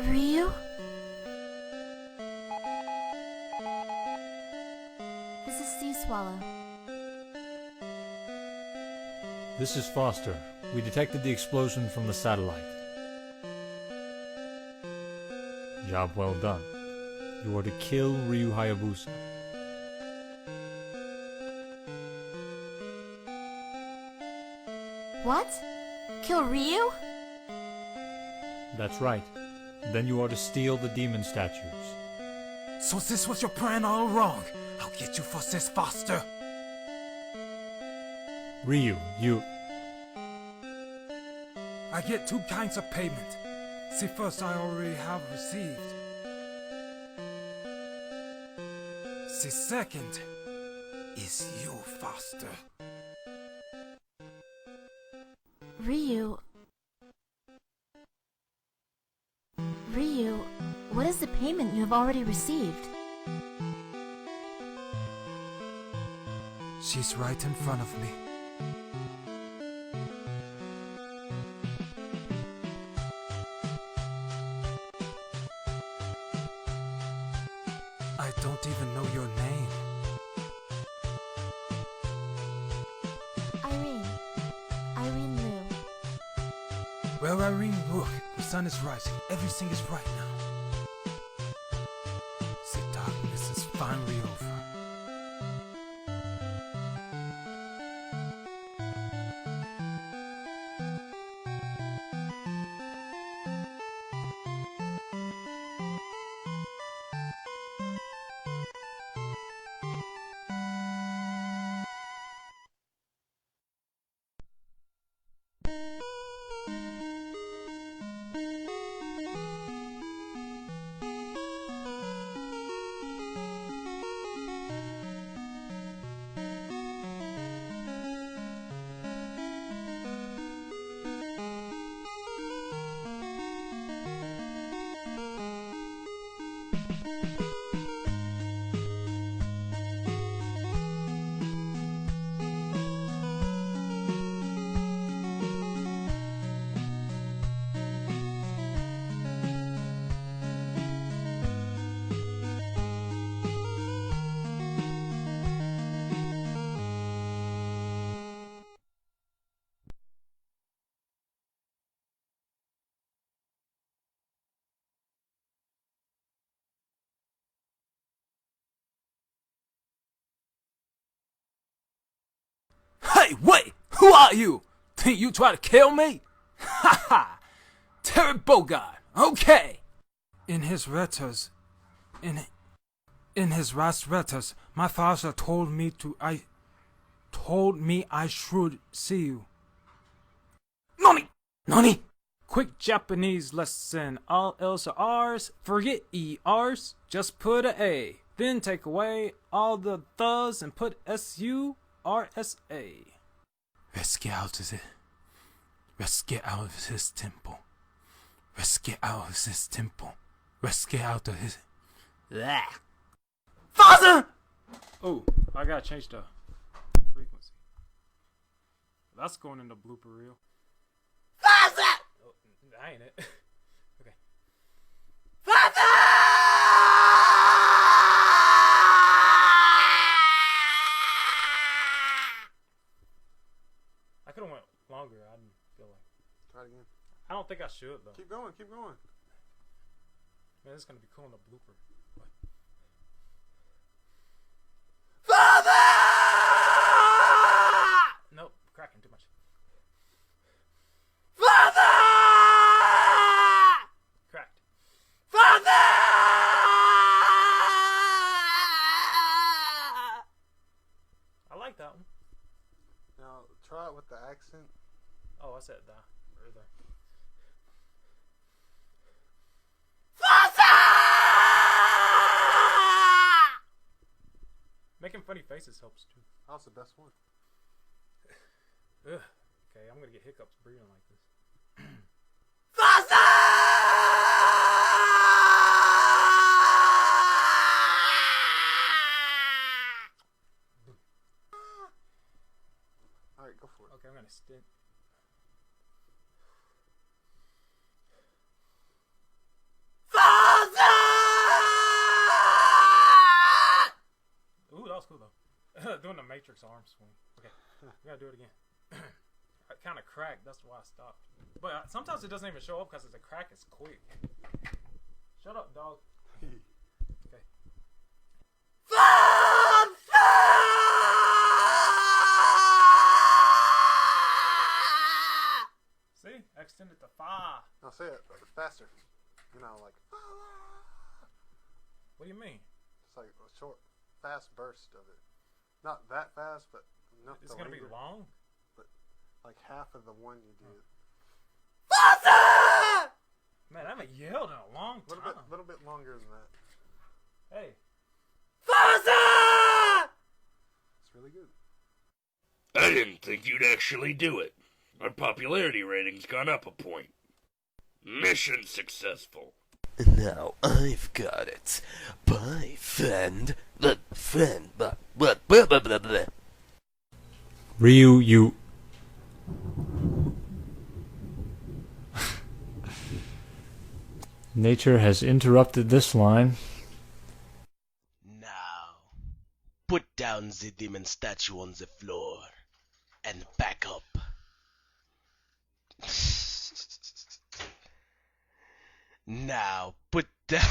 J: Ryu? This is Sea Swallow.
L: This is Foster. We detected the explosion from the satellite. Job well done. You are to kill Ryu Hayabusa.
J: What? Kill Ryu?
L: That's right. Then you are to steal the demon statues.
G: So this was your plan all wrong. I'll get you for this, Foster.
L: Ryu, you...
G: I get two kinds of payment. The first I already have received. The second is you, Foster.
J: Ryu... Ryu, what is the payment you have already received?
G: She's right in front of me. I don't even know your name.
J: Irene Liu.
G: Well, Irene, look, the sun is rising. Everything is right now. The darkness is finally over. Hey, wait! Who are you? Think you try to kill me? Ha ha! Terrible guy. Okay. In his letters, in his last letters, my father told me I should see you. Nani? Nani? Quick Japanese lesson. All L's are R's. Forget ER's. Just put a A. Then take away all the thes and put SURSA. Let's get out of it. Let's get out of his temple. Let's get out of his temple. Let's get out of his... Blah. Father! Oh, I gotta change the frequency. That's going in the blooper reel. Father! Oh, that ain't it. Okay. Father!
A: I could have went longer. I didn't feel like.
O: Try it again.
A: I don't think I should though.
O: Keep going. Keep going.
A: Man, this is gonna be cool in the blooper. But...
G: Father!
A: Nope, cracking too much.
G: Father!
A: Cracked.
G: Father!
A: I like that one.
O: Now try it with the accent.
A: Oh, I said that. Right there. Making funny faces helps too.
O: That's the best one.
A: Ugh. Okay, I'm gonna get hiccups breathing like this.
O: Alright, go for it.
A: Okay, I'm gonna stint. Ooh, that was cool though. Doing the Matrix arm swing. Okay, we gotta do it again. I kind of cracked. That's why I stopped. But sometimes it doesn't even show up because the crack is quick. Shut up, dog. Okay. See, I extended to 5.
O: Now say it faster. You know, like.
A: What do you mean?
O: Just like a short, fast burst of it. Not that fast, but enough.
A: It's gonna be long.
O: But like half of the one you did.
A: Man, I haven't yelled in a long time.
O: A little bit longer than that.
A: Hey.
O: It's really good.
K: I didn't think you'd actually do it. Our popularity rating's gone up a point. Mission successful.
M: Now I've got it. Bye, friend.
L: Ryu, you... Nature has interrupted this line.
M: Now, put down the demon statue on the floor and back up. Now, put down...